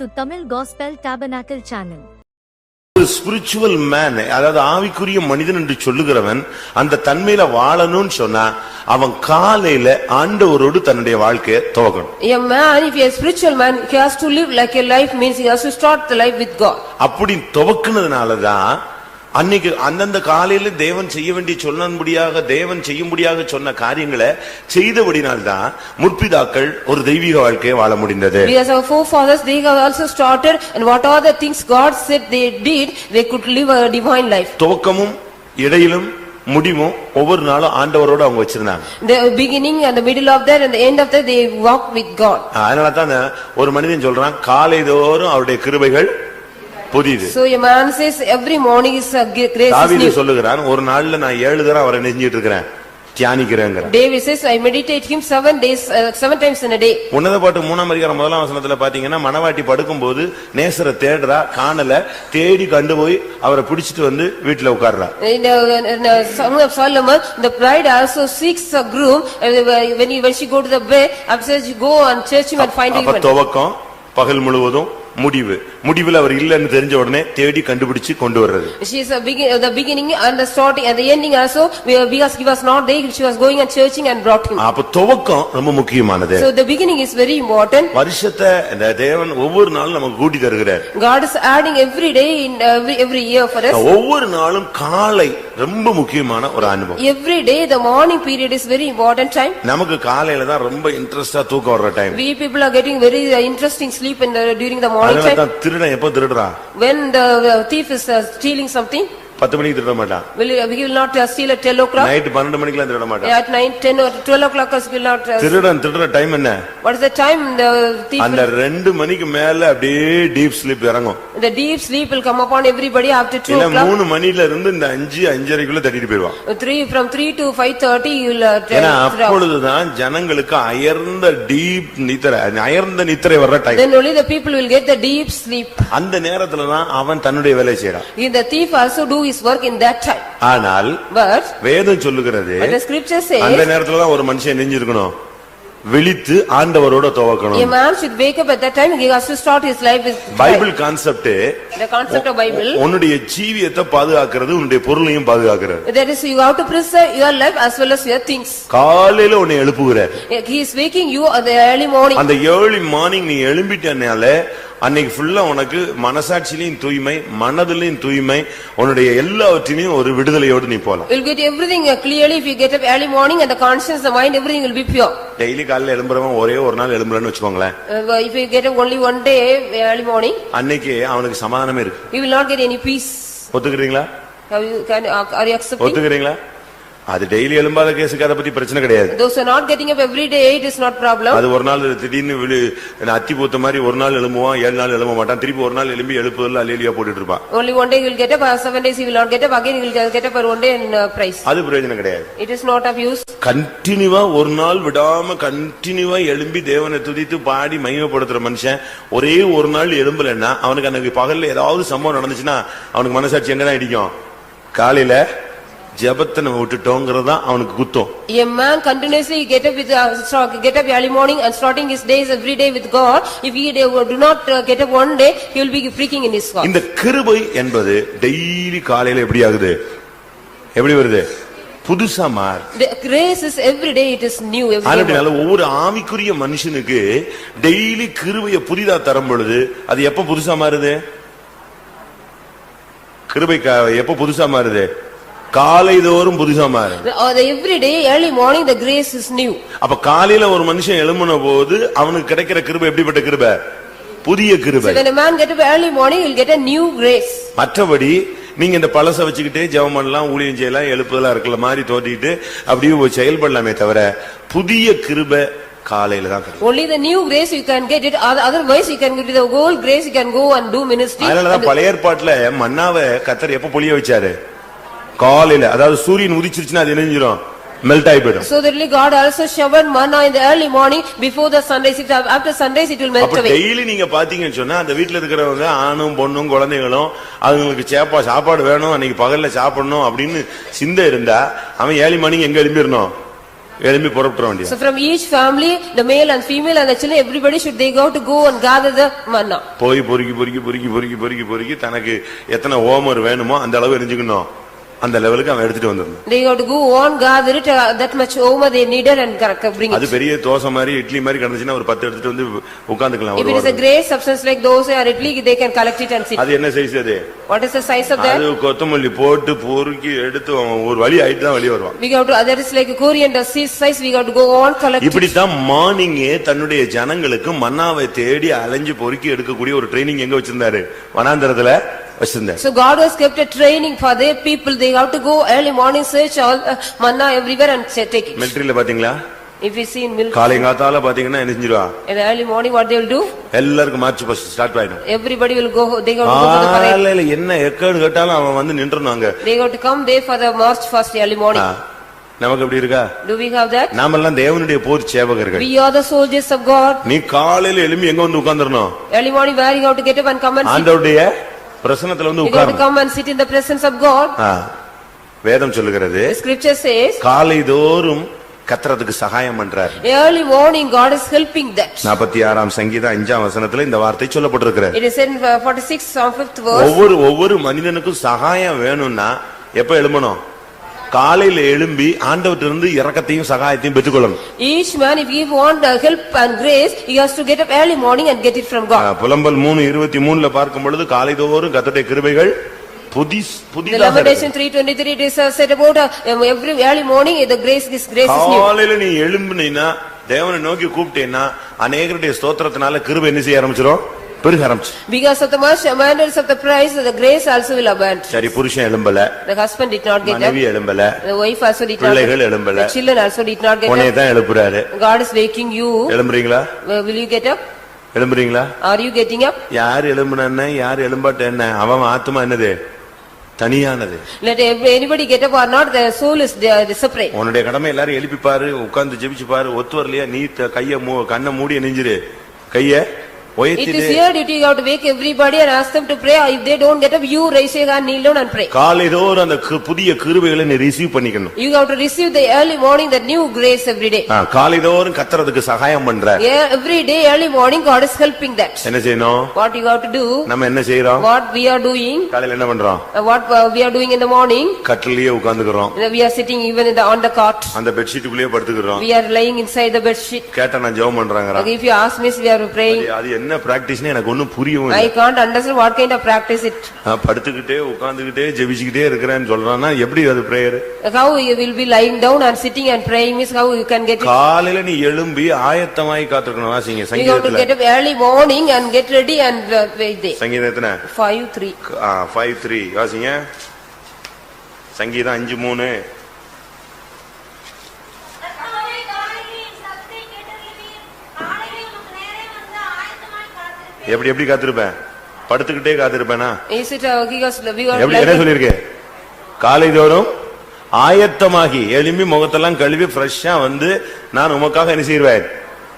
to Tamil Gospel Tabernacle channel. Spiritual man, அதாவது ஆவிக்குரிய மனிதன் என்று சொல்லுகிறவன் அந்த தன்மையில வாழணும்னு சொன்னா அவன் காலையில ஆண்டவரோடு தன்னுடைய வாழ்க்கையை துவக்கணும். A man, if he is a spiritual man, he has to live like a life, means he has to start the life with God. அப்படி துவக்குனதுனாலதான் அன்னைக்கு அந்தந்த காலையில தேவன் செய்ய வேண்டிய சொன்னபடியாக தேவன் செய்யும்படியாக சொன்ன காரியங்களை செய்தபடினால்தான் முற்பிதாக்கள் ஒரு தெய்வீக வாழ்க்கையை வாழ முடிந்தது. Because our forefathers, they have also started, and what are the things God said they did, they could live a divine life. துவக்கமும் இடையிலும் முடிவும் ஒவ்வொரு நாளும் ஆண்டவரோடு அவங்க வச்சிருந்தாங்க. The beginning and the middle of that and the end of that, they walk with God. அதனாலதான் ஒரு மனிதன் சொல்றான், காலைதோறும் அவருடைய கிருபைகள் புதிது. So a man says every morning is a grace. தாவீது சொல்லுகிறான், ஒரு நாள்ல நான் 7 தடவை அவரை நெஞ்சிட்டு இருக்கிறேன், தியானிக்கிறேன். David says I meditate him 7 times in a day. உன்னத பாட்டு 3ஆம் அதிகாரம் 1ஆம் வசனத்துல பாத்தீங்கன்னா, மணவாட்டி படுக்கும்போது நேசரை தேடுறா, காணல, தேடி கண்டு போய் அவரை பிடிச்சிட்டு வந்து வீட்டுல உட்கார்றா. In the Song of Solomon, the bride also seeks a groom, when she go to the bed, after she go and search him and find him. அப்ப துவக்கம் பகல் முழுவதும், முடிவில் அவர் இல்லன்னு தெரிஞ்ச உடனே தேடி கண்டுபிடிச்சு கொண்டு வர்றது. She is the beginning and the starting and the ending also, because he was not there, she was going and searching and brought him. அப்ப துவக்கம் ரொம்ப முக்கியமானது. So the beginning is very important. வருஷத்தை தேவன் ஒவ்வொரு நாளும் நமக்கு கூட்டி தருகிறார். God is adding every day in every year for us. ஒவ்வொரு நாளும் காலை ரொம்ப முக்கியமான ஒரு அனுபவம். Every day the morning period is very important time. நமக்கு காலையில தான் ரொம்ப இன்ட்ரஸ்டா தூக்கம் வர்ற time. We people are getting very interesting sleep during the morning time. அதனால திருடன் எப்ப திருடுறான்? When the thief is stealing something, 10 மணிக்கு திருட மாட்டான். he will not steal at 10 o'clock. Night 12 மணிக்குலாம் திருட மாட்டான். At 9, 10 or 12 o'clock he will not. திருடுற டைம் என்ன? What is the time the thief? அந்த 2 மணிக்கு மேல அப்படியே டீப் ஸ்லீப் இறங்கும். The deep sleep will come upon everybody after 2 o'clock. இல்ல 3 மணில இருந்து இந்த 5:30க்குள்ள தட்டிட்டு போய்டுவான். 3 from 3 to 5:30 you will. ஏன்னா அப்பொழுதுதான் ஜனங்களுக்கு அயர்ந்த டீப் நித்திரை வர்ற time. Then only the people will get the deep sleep. அந்த நேரத்துல தான் அவன் தன்னுடைய வேலையை செய்றான். The thief also do his work in that time. ஆனால் வேதம் சொல்லுகிறது, the scripture says, அந்த நேரத்துல தான் ஒரு மனுஷன் நெஞ்சிருக்கணும், விழித்து ஆண்டவரோட துவக்கணும். A man should wake up at that time, he has to start his life with Bible concept, the concept of Bible. உன்னுடைய ஜீவியத்தை பாதுகாக்கிறது, உன்னுடைய பொருளையும் பாதுகாக்கிறது. That is, you have to preserve your life as well as your things. காலையில உன்னை எழுப்புகிறார். He is waking you at the early morning. அந்த early morning நீ எழும்பிட்டனால அன்னைக்கு ஃபுல்லா உனக்கு மனசாட்சியிலும் தூய்மை, மனதிலும் தூய்மை, உன்னுடைய எல்லாவற்றிலும் ஒரு விடுதலையோடு நீ போலாம். You will get everything clearly if you get up early morning, and the conscience, the mind, everything will be pure. Daily காலையில எழும்புறவன் ஒரே ஒரு நாள் எழும்புறன்னு வெச்சுக்கோங்களேன். If you get up only one day early morning, அன்னைக்கு அவனுக்கு சமாதானமே இருக்கு. you will not get any peace. ஒத்துக்கிறீங்களா? Are you accepting? ஒத்துக்கிறீங்களா? அது டெய்லி எழும்பாத கேஸுக்கு அதை பத்தி பிரச்சனை கிடையாது. Those who are not getting up every day, it is not problem. அது ஒரு நாள் திடீர்னு அத்தி பூத்த மாதிரி ஒரு நாள் எழும்புவான், 7 நாள் எழும்ப மாட்டான், திருப்பி ஒரு நாள் எழும்பி எழுப்புதல்ல அல்லேலியா போட்டுட்டு இருப்பான். Only one day he will get up, 7 days he will not get up, again he will get up for one day and praise. அது பிரயோஜனம் கிடையாது. It is not of use. கண்டினியூவா ஒரு நாள் விடாம கண்டினியூவா எழும்பி தேவனை துதித்து பாடி மகிமைப்படுத்துற மனுஷன் ஒரே ஒரு நாள் எழும்பலன்னா அவனுக்கு அன்னைக்கு பகல்ல ஏதாவது சம்பவம் நடந்துச்சுன்னா அவனுக்கு மனசாட்சி எங்கதான் இடிக்கும்? காலையில ஜெபத்தை நம்ம விட்டுட்டோங்கிறதா அவனுக்கு குத்தம். A man continuously get up early morning and starting his days every day with God. If he do not get up one day, he will be freaking in his heart. இந்த கிருபை என்பது டெய்லி காலையில எப்படி ஆகுது? எப்படி வருது? புதுசா மாறு. The grace is every day, it is new every day. அதனால ஒவ்வொரு ஆவிக்குரிய மனுஷனுக்கு டெய்லி கிருபையை புதிதா தரும் பொழுது அது எப்ப புதுசா மாறுது? கிருபை எப்ப புதுசா மாறுது? காலைதோறும் புதுசா மாறு. Every day early morning the grace is new. அப்ப காலையில ஒரு மனுஷன் எழும்பின போது அவனுக்கு கிடைக்கிற கிருபை எப்படிப்பட்ட கிருபை? புதிய கிருபை. So when a man get up early morning, he will get a new grace. மற்றபடி நீங்க இந்த பழச வச்சுக்கிட்டே ஜெபம் பண்ணலாம், ஊழியம் செய்யலாம், எழுப்புதலா இருக்கல மாதிரி தோட்டிட்டு அப்படியே செயல்படலாமே தவிர புதிய கிருபை காலையில தான் கிடைக்கும். Only the new grace you can get it, otherwise you can get the old grace, you can go and do ministry. அதனாலதான் பழைய ஏற்பாட்டுல மன்னாவை கர்த்தர் எப்ப பொழிய வச்சாரு? காலையில. அதாவது சூரியன் உதிச்சிருச்சுன்னா அது என்ன செஞ்சிரும்? மெல்ட் ஆகி போய்டும். So that God also showered manna in the early morning before the sunrise. After sunrise it will melt away. அப்ப டெய்லி நீங்க பாத்தீங்கன்னு சொன்னா அந்த வீட்ல இருக்கிறவங்க ஆணும் பொண்ணும் குழந்தைகளும் அவங்களுக்கு சாப்பாடு வேணும், அன்னைக்கு பகல்ல சாப்பிடணும் அப்படின்னு சிந்தை இருந்தா அவன் ஏர்லி மார்னிங் எங்க எழும்பிரணும்? எழும்பி புறப்பட வேண்டிய. So from each family, the male and female and the children, everybody should they go and gather the manna. போய் பொறுக்கி தனக்கு எத்தனை ஓமர் வேணுமோ அந்த அளவு எரிஞ்சுக்கணும். அந்த லெவலுக்கு அவன் எடுத்துட்டு வந்துடணும். They have to go on gather it that much over they needed and bring it. அது பெரிய தோசை மாதிரி இட்லி மாதிரி கடந்துச்சுன்னா ஒரு 10 எடுத்துட்டு வந்து உட்கார்ந்துக்கலாம். If it is a great substance like those or idli, they can collect it and sit. அது என்ன size அது? What is the size of that? அது கொத்தமல்லி போட்டு பொறுக்கி எடுத்து ஒரு வழி ஆயிட்டு தான் வெளிய வருவான். We have to that is like a coriander size, we have to go on collect. இப்படி தான் மார்னிங்கே தன்னுடைய ஜனங்களுக்கு மன்னாவை தேடி அலைஞ்சு பொறுக்கி எடுக்கக்கூடிய ஒரு ட்ரைனிங் எங்க வச்சிருந்தாரு? வனாந்தரத்துல வச்சிருந்தாரு. So God has kept a training for their people. They have to go early morning search all manna everywhere and take it. மிலிட்டரியில பாத்தீங்களா? If you see in military, காலைங்காத்தால பாத்தீங்கன்னா என்ன செஞ்சிருவா? in the early morning what they will do? எல்லாருக்கும் March first start ஆயிடும். Everybody will go, they have to go to the parade. காலையில என்ன எக்கேடு கேட்டாலும் அவன் வந்து நின்றுனாங்க. They have to come there for the march first early morning. நமக்கு எப்படி இருக்கா? Do we have that? நாமெல்லாம் தேவனுடைய போர் சேவகர்கள். We are the soldiers of God. நீ காலையில எழும்பி எங்க வந்து உட்கார்ந்திரணும்? Early morning where you have to get up and come and sit. ஆண்டவருடைய பிரசன்னத்துல வந்து You have to உட்காரணும். come and sit in the presence of God. வேதம் சொல்லுகிறது The scripture says, காலைதோறும் கர்த்தருக்கு சகாயம் பண்றார். early morning God is helping that. 46ஆம் சங்கீதம் 5ஆம் வசனத்துல இந்த வார்த்தை சொல்லப்பட்டிருக்கிறது. It is in 46 Psalm 5th verse. ஒவ்வொரு மனிதனுக்கும் சகாயம் வேணும்னா எப்ப எழும்பணும்? காலையில எழும்பி ஆண்டவரிடமிருந்து இரக்கத்தையும் சகாயத்தையும் பெற்றுக்கொள்ளணும். Each man, if he want help and grace, he has to get up early morning and get it from God. புலம்பல் 3:23ல பார்க்கும் பொழுது காலைதோறும் கர்த்தருடைய கிருபைகள் புதிதாக. The Lamentation 3:23 it is said about every early morning the grace is new. காலையில நீ எழும்பினா தேவனை நோக்கி கூப்பிட்டேன்னா அநேகருடைய ஸ்தோத்திரத்தினால கிருபை என்ன செய்ய ஆரம்பிச்சிரும்? பெருக ஆரம்பிச்சு. Because of the much abundance of the price, the grace also will abound. சரி, புருஷன் எழும்பல, The husband did not get up. மனைவி எழும்பல, The wife also did not. பிள்ளைகள் எழும்பல, The children also did not get உன்னை up. தான் எழுப்புறாரு. God is waking you. எழும்புறீங்களா? Will you get up? எழும்புறீங்களா? Are you getting up? யார் எழும்புனா யார் எழும்பாட்ட என்ன? அவன் ஆத்மா என்னது? தனியானது. Let anybody get up or not, the soul is separate. உன்னுடைய கடமை எல்லாரும் எழுப்பி பாரு, உட்கார்ந்து ஜெபிச்சு பாரு. ஒத்து வரலையா நீ கண்ணை மூடி நெஞ்சிரு, கைய It is your duty, you have to wake everybody and ask them to pray. If they don't get up, you raise your hand, kneel down and pray. காலைதோறும் அந்த புதிய கிருபைகளை நீ ரிசீவ் பண்ணிக்கணும். You have to receive the early morning, the new grace every day. காலைதோறும் கர்த்தருக்கு சகாயம் பண்ற. Every day early morning God is helping that. என்ன செய்யணும்? What you have to do? நம்ம என்ன செய்றோம்? What we are doing? காலையில என்ன பண்றோம்? What we are doing in the morning? கட்டிலேயே உட்கார்ந்துக்கறோம். We are sitting even on the cot. அந்த bed ஷீட்டுக்குள்ளேயே படுத்துக்கறோம். We are laying inside the bed sheet. கேட்டா நான் ஜெபம் பண்றாங்கற. If you ask me, we are praying. அது என்ன பிராக்டீஸ்னே எனக்கு ஒண்ணும் புரியவும் I can't understand what kind of practice it. படுத்துக்கிட்டே உட்கார்ந்துக்கிட்டே ஜெபிச்சிட்டே இருக்கறேன்னு சொல்றானா எப்படி அது prayer? How you will be lying down and sitting and praying means how you can get it? காலையில நீ எழும்பி ஆயத்தமாய் காத்துக்கணும். வாசிங்க சங்கீதத்துல. You have to get up early morning and get ready and wait there. சங்கீதத்துல 5:3. 5:3 வாசிங்க. சங்கீதம் 5:3. எப்படி காத்திருப்பேன்? படுத்துக்கிட்டே காத்திருப்பேனா? என்ன சொல்லிருக்கு? காலைதோறும் ஆயத்தமாகி எழும்பி முகத்தெல்லாம் கழுவி ஃப்ரெஷ்ஷா வந்து நான் உமக்காக என்ன செய்வேன்?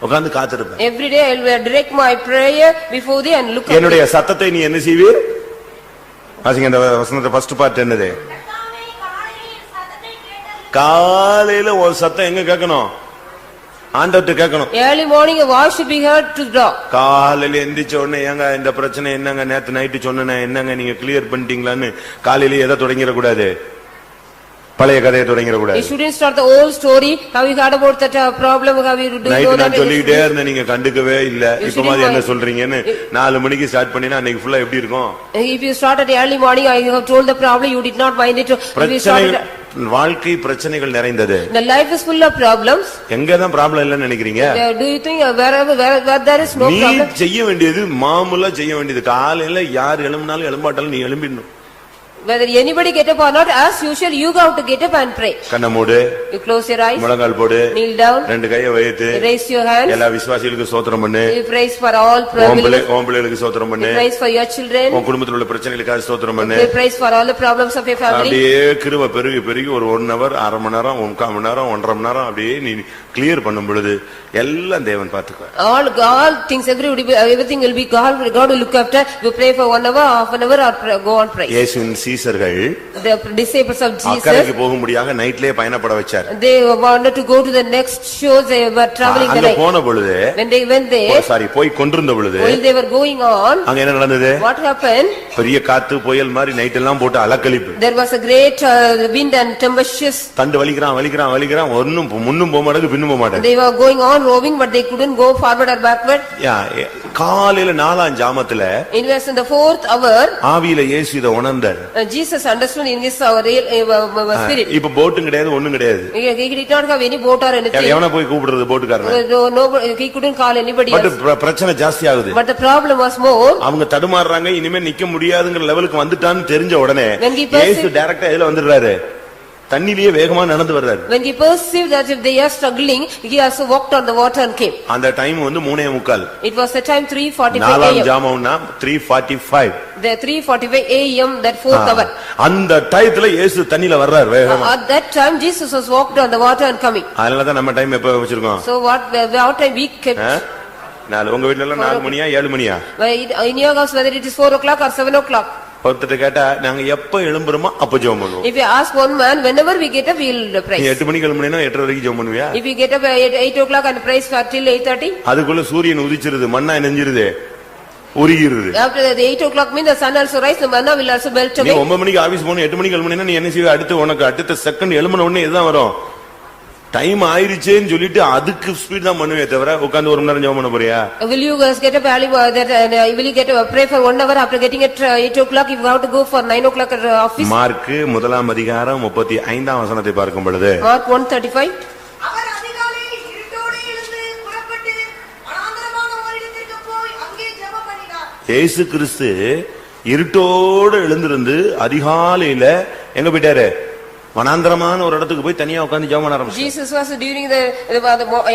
உட்கார்ந்து காத்திருப்பேன். Every day I will direct my prayer before thee and look at என்னுடைய சத்தத்தை நீ என்ன செய்வீர்? வாசிங்க அந்த வசனத்தை ஃபர்ஸ்ட் பார்ட் என்னது? காலையில ஒரு சத்தம் எங்க கேட்கணும்? ஆண்டவர்ட்ட கேட்கணும். Early morning a voice should be heard to draw. காலையில எந்திரிச்ச உடனே ஏங்க இந்த பிரச்சனை என்னங்க நேத்து நைட்டு சொன்னேன் என்னங்க நீங்க கிளியர் பண்ணிட்டீங்களான்னு காலையில எதை தொடங்கிட கூடாது? பழைய கதையை தொடங்கிட கூடாது. You shouldn't start the old story. How you heard about that problem, how you do night நான் சொல்லிட்டே இருந்தேன் நீங்க கண்டுக்கவே இல்ல. இப்ப மாதிரி என்ன சொல்றீங்கன்னு 4 மணிக்கு ஸ்டார்ட் பண்ணினா அன்னைக்கு ஃபுல்லா எப்படி இருக்கும்? If you start at early morning, I have told the problem, you did not mind it. வாழ்க்கை பிரச்சனைகள் நிறைந்தது. The life is full of problems. எங்கதான் ப்ராப்ளம் இல்லன்னு நினைக்கிறீங்க? Do you think where there is no problem? நீ செய்ய வேண்டியது மாமூலா செய்ய வேண்டியது. காலையில யார் எழும்பினாலும் எழும்பாட்டாலும் நீ எழும்பிடணும். Whether anybody get up or not, as usual, you have to get up and pray. கண்ண மூடு. You close your eyes. முழங்கால் போடு. Kneel down. ரெண்டு கையை வைத்து. Raise your hands. எல்லா விசுவாசிகளுக்கு ஸ்தோத்திரம் பண்ணு. You praise for all believers. உன் பிள்ளைகளுக்கு ஸ்தோத்திரம் பண்ணு. You praise for your children. உன் குடும்பத்தில் உள்ள பிரச்சனைகளுக்கு ஸ்தோத்திரம் பண்ணு. You praise for all the problems of your family. அப்படியே கிருபை பெருகி ஒரு 1 hour, 1/2 மணி நேரம், 1/4 மணி நேரம், 1.5 மணி நேரம் அப்படியே நீ கிளியர் பண்ணும் பொழுது எல்லாம் தேவன் பாத்துக்குவார். All things everything will be God will look after. You pray for 1 hour, half an hour or go on pray. இயேசுவின் சீசர்கள் the disciples of அக்கறைக்கு Jesus, போகும்படியாக நைட்லயே பயணப்பட வச்சார். they wanted to go to the next shores, they were traveling the அங்க night. போன பொழுது When they went there, போய் கொண்டிருந்த பொழுது while they were going on, அங்க என்ன நடந்தது? what happened? பெரிய காத்து புயல் மாதிரி நைட் எல்லாம் போட்டு அலக்கழிப்பு. There was a great wind and tempestuous. தண்டு வலிக்கிறான் ஒன்னும் முன்னும் போக மாட்டேங்குது பின்னும் போக மாட்டேங்குது. They were going on rowing, but they couldn't go forward or backward. காலையில 4ஆம் ஜாமத்துல It was in the 4th hour, ஆவியில இயேசு இத உணர்ந்தார். Jesus understood in his spirit. இப்ப போட்டும் கிடையாது ஒண்ணும் கிடையாது. He did not have any boat or anything. எவன போய் கூப்பிடுறது போட்டுக்காரன்? No, he couldn't call anybody else. பிரச்சனை ஜாஸ்தி ஆகுது. But the problem was more. அவங்க தடுமாறுறாங்க, இனிமே நிக்க முடியாதுங்கிற லெவலுக்கு வந்துட்டான்னு தெரிஞ்ச உடனே When he இயேசு டைரக்டா இதுல வந்துடுறாரு. தண்ணிலேயே வேகமா நடந்து வர்றாரு. When he perceived that if they are struggling, he also walked on the water and came. அந்த டைம் வந்து 3:45. It was the time 3:45 4ஆம் AM. ஜாமம்னா 3:45. The 3:45 AM, that 4th hour. அந்த டயத்துல இயேசு தண்ணில வர்றாரு வேகமா. At that time Jesus was walked on the water and coming. அதனால தான் நம்ம டைம் எப்ப வச்சிருக்கோம்? So what time we kept? உங்க வீட்ல எல்லாம் 4 மணியா 7 மணியா? In your house, whether it is 4 o'clock or 7 o'clock. ஒருத்தர் கேட்டா நாங்க எப்ப எழும்புறோமோ அப்ப ஜெபம் பண்ணுவோம். If you ask one man, whenever we get up, we will pray. நீ 8 மணிக்கு எழும்புனேனா 8:30 வரைக்கும் ஜெபம் பண்ணுவியா? If you get up at 8 o'clock and pray till 8:30. அதுக்குள்ள சூரியன் உதிச்சிருது, மண்ணா நெஞ்சிருது, உருகிருது. After the 8 o'clock means the sun also rise, the manna will also melt away. நீ 9 மணிக்கு ஆபீஸ் போன 8 மணிக்கு எழும்புனேனா நீ என்ன செய்வ? அடுத்த செகண்ட் எழும்புன உடனே இதுதான் வரும். டைம் ஆயிருச்சேன்னு சொல்லிட்டு அதுக்கு ஸ்பீட் தான் பண்ணுவே தவிர உட்கார்ந்து 1 மணி நேரம் ஜெபம் பண்ண போறியா? Will you guys get up early, will you get up pray for 1 hour after getting at 8 o'clock if you have to go for 9 o'clock at office? Mark 1ஆம் அதிகாரம் 35ஆம் வசனத்தை பார்க்கும் பொழுது Mark 1:35. அவர் அதிகாலையில் இருட்டோடு எழுந்து புறப்பட்டு வனாந்தரமான ஓரிடத்திற்கு போய் அங்கே ஜெபம் பண்ணினார். இயேசு கிறிஸ்து இருட்டோடு எழுந்திருந்து அதிகாலையில எங்க போயிட்டாரு? வனாந்தரமான ஒரு இடத்துக்கு போய் தனியா உட்கார்ந்து ஜெபம் பண்ண ஆரம்பிச்சார். Jesus was during the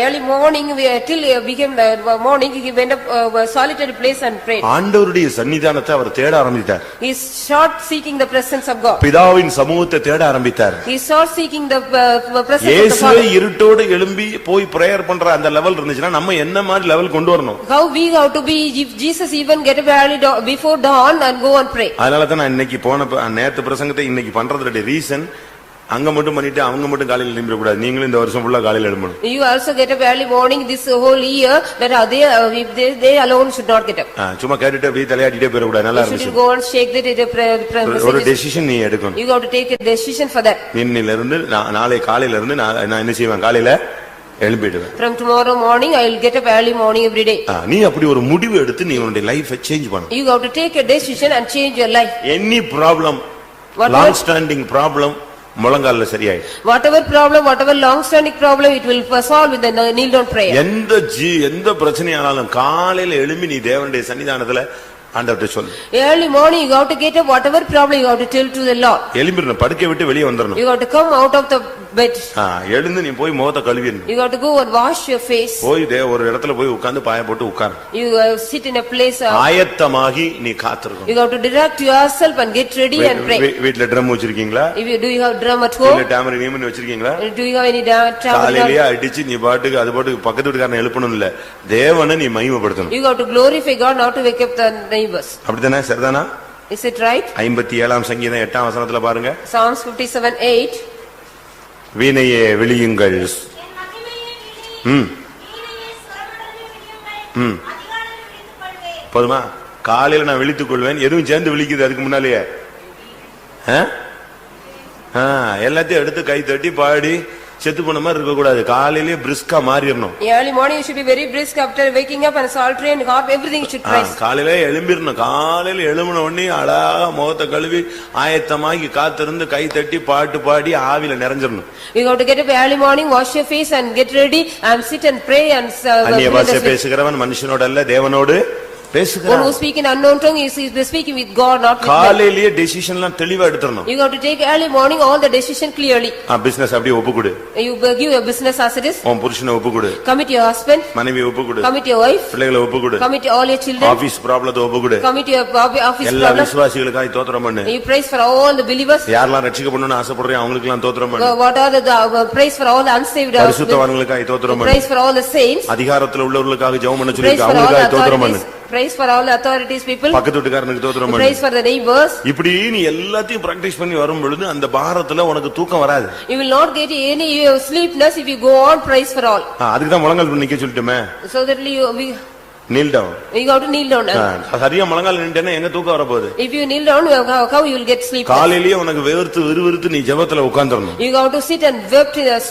early morning, till became the morning, he went up a solitary place and prayed. ஆண்டவருடைய சன்னிதானத்தை அவர் தேட ஆரம்பித்தார். He started seeking the presence of God. பிதாவின் சமூகத்தை தேட ஆரம்பித்தார். He started seeking the presence of the இயேசுவே Father. இருட்டோடு எழும்பி போய் பிரேயர் பண்ற அந்த லெவல் இருந்துச்சுன்னா நம்ம என்ன மாதிரி லெவல் கொண்டு வரணும்? How we have to be, if Jesus even get up early before dawn and go and pray. அதனால தான் நான் இன்னைக்கு நேத்து பிரசங்கத்தை இன்னைக்கு பண்றதுடைய ரீசன் அங்க மட்டும் பண்ணிட்டு அவங்க மட்டும் காலையில எழும்பிட கூடாது. நீங்களும் இந்த வருஷம் ஃபுல்லா காலையில எழும்பணும். You also get up early morning this whole year, that they alone should not get up. சும்மா கேட்டுட்டு அப்படியே தலையாட்டிட்டே போயிட கூடாது. நல்லா You இருந்துச்சு. should go and shake that ஒரு டெசிஷன் நீ எடுக்கணும். You have to take a decision for that. இன்னில இருந்து நாளை காலையில இருந்து நான் என்ன செய்வேன்? காலையில எழும்பிடுவேன். From tomorrow morning I will get up early morning every day. நீ அப்படி ஒரு முடிவு எடுத்து நீ உன்னுடைய லைஃபை சேஞ்ச் பண்ணு. You have to take a decision and change your life. Any problem, long standing problem முழங்கால்ல சரியாயிடும். Whatever problem, whatever long standing problem, it will solve with the kneel down prayer. எந்த பிரச்சனையானாலும் காலையில எழும்பி நீ தேவனுடைய சன்னிதானத்துல ஆண்டவர்ட்ட சொல்லு. Early morning you have to get up, whatever problem you have to tell to the Lord. எழும்பிரணும், படுக்கை விட்டு வெளியே வந்துறணும். You have to come out of the bed. எழுந்து நீ போய் முகத்தை கழுவிடணும். You have to go and wash your face. போய் ஒரு இடத்துல போய் உட்கார்ந்து பாய போட்டு உட்கார். You sit in a place. ஆயத்தமாகி நீ காத்திருக்கணும். You have to direct yourself and get ready and pray. வீட்ல ட்ரம் வச்சிருக்கீங்களா? Do you have drum at home? இல்ல டாமரினியம் வச்சிருக்கீங்களா? Do you have any tambourine? காலையிலேயே அடிச்சு நீ பாட்டுக்கு அது பாட்டுக்கு பக்கத்து வீட்டுக்காரனை எழுப்பணும் இல்ல, தேவனை நீ மகிமைப்படுத்தணும். You have to glorify God, not to wake up the neighbors. அப்படிதானே? சரிதானா? Is it right? 57ஆம் சங்கீதம் 8ஆம் வசனத்துல பாருங்க. Psalms 57:8. வீணையே விழியுங்கள். என் மகிமையே வீணே, வீணையே ஸ்வரமடங்கு விழியுங்கள், அதிகாலையில் விழித்துக் கொள்வேன். போதுமா? காலையில நான் விழித்துக் கொள்வேன். எதுவும் சேர்ந்து விழிக்குது அதுக்கு முன்னாலேயே? எல்லாத்தையும் எடுத்து கை தட்டி பாடி செத்து போன மாதிரி இருக்க கூடாது. காலையிலேயே பிரிஸ்கா மாறிடணும். Early morning you should be very brisk after waking up and psaltery and harp, everything should praise. காலையில எழும்பிடணும். காலையில எழும்பின உடனே அழகா முகத்தை கழுவி ஆயத்தமாகி காத்திருந்து கை தட்டி பாட்டு பாடி ஆவில நிறைஞ்சிடணும். You have to get up early morning, wash your face and get ready and sit and pray and அந்நிய பாஷை பேசுகிறவன் மனுஷனோட அல்ல தேவனோடு பேசுகிறான். One who speak in unknown tongue is speaking with God, not with man. காலையிலேயே டெசிஷன்லாம் தெளிவா எடுத்துறணும். You have to take early morning all the decision clearly. Business அப்படியே ஒப்புக்குடு. You give your business as it is. உன் புருஷனை ஒப்புக்குடு. Commit your husband. மனைவி ஒப்புக்குடு. Commit your wife. பிள்ளைகளை ஒப்புக்குடு. Commit all your children. Office ப்ராப்ளத்தை ஒப்புக்குடு. Commit your office எல்லா problem. விசுவாசிகளுக்காக ஸ்தோத்திரம் பண்ணு. You praise for all the believers. யாரெல்லாம் ரட்சிக்கப்படணும்னு ஆசைப்படுறீங்க அவங்களுக்கெல்லாம் ஸ்தோத்திரம் பண்ணு. What are the praise for all the unsaved. பரிசுத்தவான்களுக்காக ஸ்தோத்திரம் பண்ணு. Praise for all the saints. அதிகாரத்துல உள்ளவர்களுக்காக ஜெபம் பண்ண சொல்லி Praise for all அவங்களுக்காக the ஸ்தோத்திரம் பண்ணு. authorities. Praise for all authorities people. பக்கத்து வீட்டுக்காரனுக்கு தோத்திரம் பண்ணு. Praise for the neighbors. இப்படி நீ எல்லாத்தையும் பிராக்டிஸ் பண்ணி வரும் பொழுது அந்த பாரத்துல உனக்கு தூக்கம் வராது. You will not get any sleepness if you go on praise for all. அதுக்கு தான் முழங்கால் பண்ணி நிக்க சொல்லிட்டோமே. So that we kneel down. You got to kneel down. சரியா முழங்கால் நின்னுட்டேனா எங்க தூக்கம் வர போகுது? If you kneel down, how you will get sleep? காலையிலேயே உனக்கு வேர்த்து விறுவிறுத்து நீ ஜெபத்துல உட்கார்ந்தறணும். You got to sit and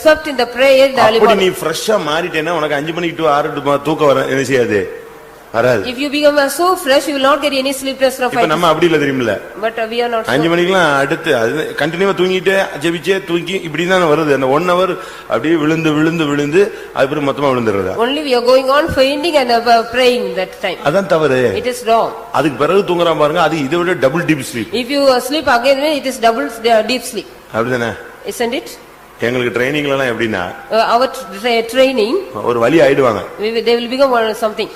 swept in the prayer daily. அப்படி நீ ஃப்ரெஷா மாறிட்டேனா உனக்கு 5 மணிக்கு to 6 தூக்கம் வர என்ன செய்யாது? வராது. If you become so fresh, you will not get any sleepness from 5. இப்ப நம்ம அப்படி இல்ல தெரியுமில்ல? But we are not. 5 மணிக்குலாம் அடுத்து அது கண்டினியூவா தூங்கிட்டே ஜெபிச்சே தூங்கி இப்படி தான் வருது. அந்த 1 hour அப்படியே விழுந்து அப்புறம் மொத்தமா விழுந்துறதா? Only we are going on fainting and praying that time. அதான் தவறு. It is wrong. அதுக்கு பிறகு தூங்குறான் பாருங்க, அது இதை விட double deep sleep. If you sleep again, it is double deep sleep. அப்படிதானே? Isn't it? எங்களுக்கு ட்ரைனிங்ல எல்லாம் எப்படின்னா Our training, ஒரு வழி ஆயிடுவாங்க. they will become something.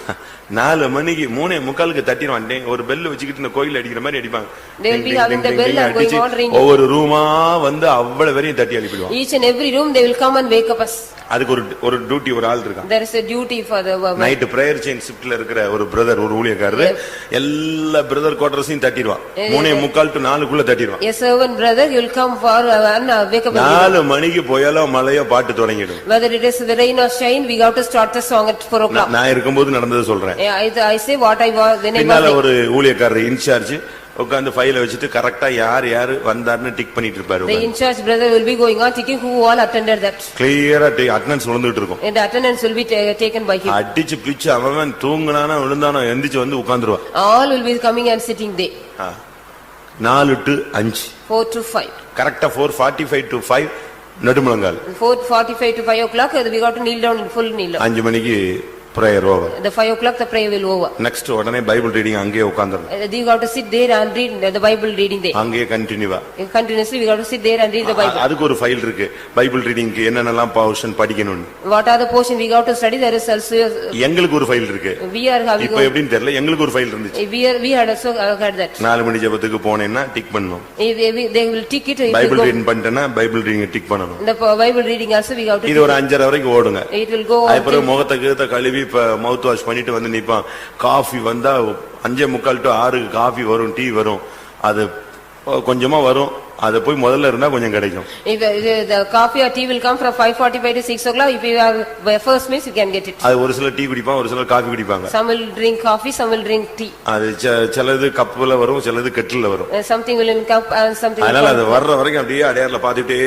4 மணிக்கு 3:45க்கு தட்டிடுவான். ஒரு பெல் வச்சுக்கிட்டு இந்த கோயில் அடிக்கிற மாதிரி அடிப்பாங்க. They will be having the bell and going on ringing. ஒவ்வொரு ரூமா வந்து அவ்வளவு வரையும் தட்டி அடிப்பிடுவாங்க. Each and every room they will come and wake up us. அதுக்கு ஒரு டியூட்டி ஒரு ஆள் இருக்கான். There is a duty for the night prayer chain ஷிப்ட்ல இருக்கிற ஒரு பிரதர், ஒரு ஊழியக்காரர் எல்லா பிரதர் குவார்டர்ஸையும் தட்டிடுவான். 3:45 to 4க்குள்ள தட்டிடுவான். A servant brother, you will come for and wake up. 4 மணிக்கு போயாலோ மழையோ பாட்டு தொடங்கிடும். Whether it is the rain or shine, we got to start the song at 4 o'clock. நான் இருக்கும்போது நடந்தது சொல்றேன். I say what I was when I was. பின்னால ஒரு ஊழியக்காரர் இன்சார்ஜ் உட்கார்ந்து ஃபைல வச்சிட்டு கரெக்ட்டா யார் வந்தாருன்னு டிக் பண்ணிட்டு இருப்பாரு. The in charge brother will be going on ticking who all attended that. கிளியரா அட்டெண்டன்ஸ் விழுந்துட்டு இருக்கும். And the attendance will be taken by him. அடிச்சு பிச்சு அவன் தூங்குனானா விழுந்தானோ எந்திரிச்சு வந்து உட்கார்ந்துருவான். All will be coming and sitting there. 4 to 5. 4 to 5. கரெக்ட்டா 4:45 to 5 நடுமுழங்கால். 4:45 to 5 o'clock we got to kneel down in full kneel. 5 மணிக்கு prayer over. The 5 o'clock the prayer will over. Next உடனே Bible reading அங்கேயே உட்கார்ந்தறணும். You got to sit there and read the Bible reading there. அங்கேயே கண்டினியூவா. Continuously we got to sit there and read the Bible. அதுக்கு ஒரு file இருக்கு. Bible ரீடிங்க்கு என்னென்னலாம் portion படிக்கணும்னு. What are the portion we got to study? There is also எங்களுக்கு ஒரு file இருக்கு. We are having. இப்போ எப்படின்னு தெரியல, எங்களுக்கு ஒரு ஃபைல் இருந்துச்சு. We had also had that. 4 மணி ஜெபத்துக்கு போனேன்னா டிக் பண்ணனும். They will tick it. Bible reading பண்ணிட்டேனா பைபிள் ரீடிங் டிக் பண்ணனும். The Bible reading also we got to. இது ஒரு 5:30 வரைக்கும் ஓடுங்க. It will go. அப்புறம் முகத்தை கழுவி மவுத் வாஷ் பண்ணிட்டு வந்து நிப்பான். காபி வந்தா 5:45 to 6 காபி வரும், டீ வரும். அது கொஞ்சமா வரும். அத போய் முதல்ல இருந்தா கொஞ்சம் கிடைக்கும். If the coffee or tea will come from 5:45 to 6 o'clock, if you are first miss you can get it. அது ஒரு சிலர் டீ குடிப்பாங்க, ஒரு சிலர் காபி குடிப்பாங்க. Some will drink coffee, some will drink tea. அது சிலது கப்ல வரும், சிலது கெட்டில்ல வரும். Something will in cup and something. அதனால அது வர்ற வரைக்கும் அப்படியே அடையார்ல பாத்துட்டே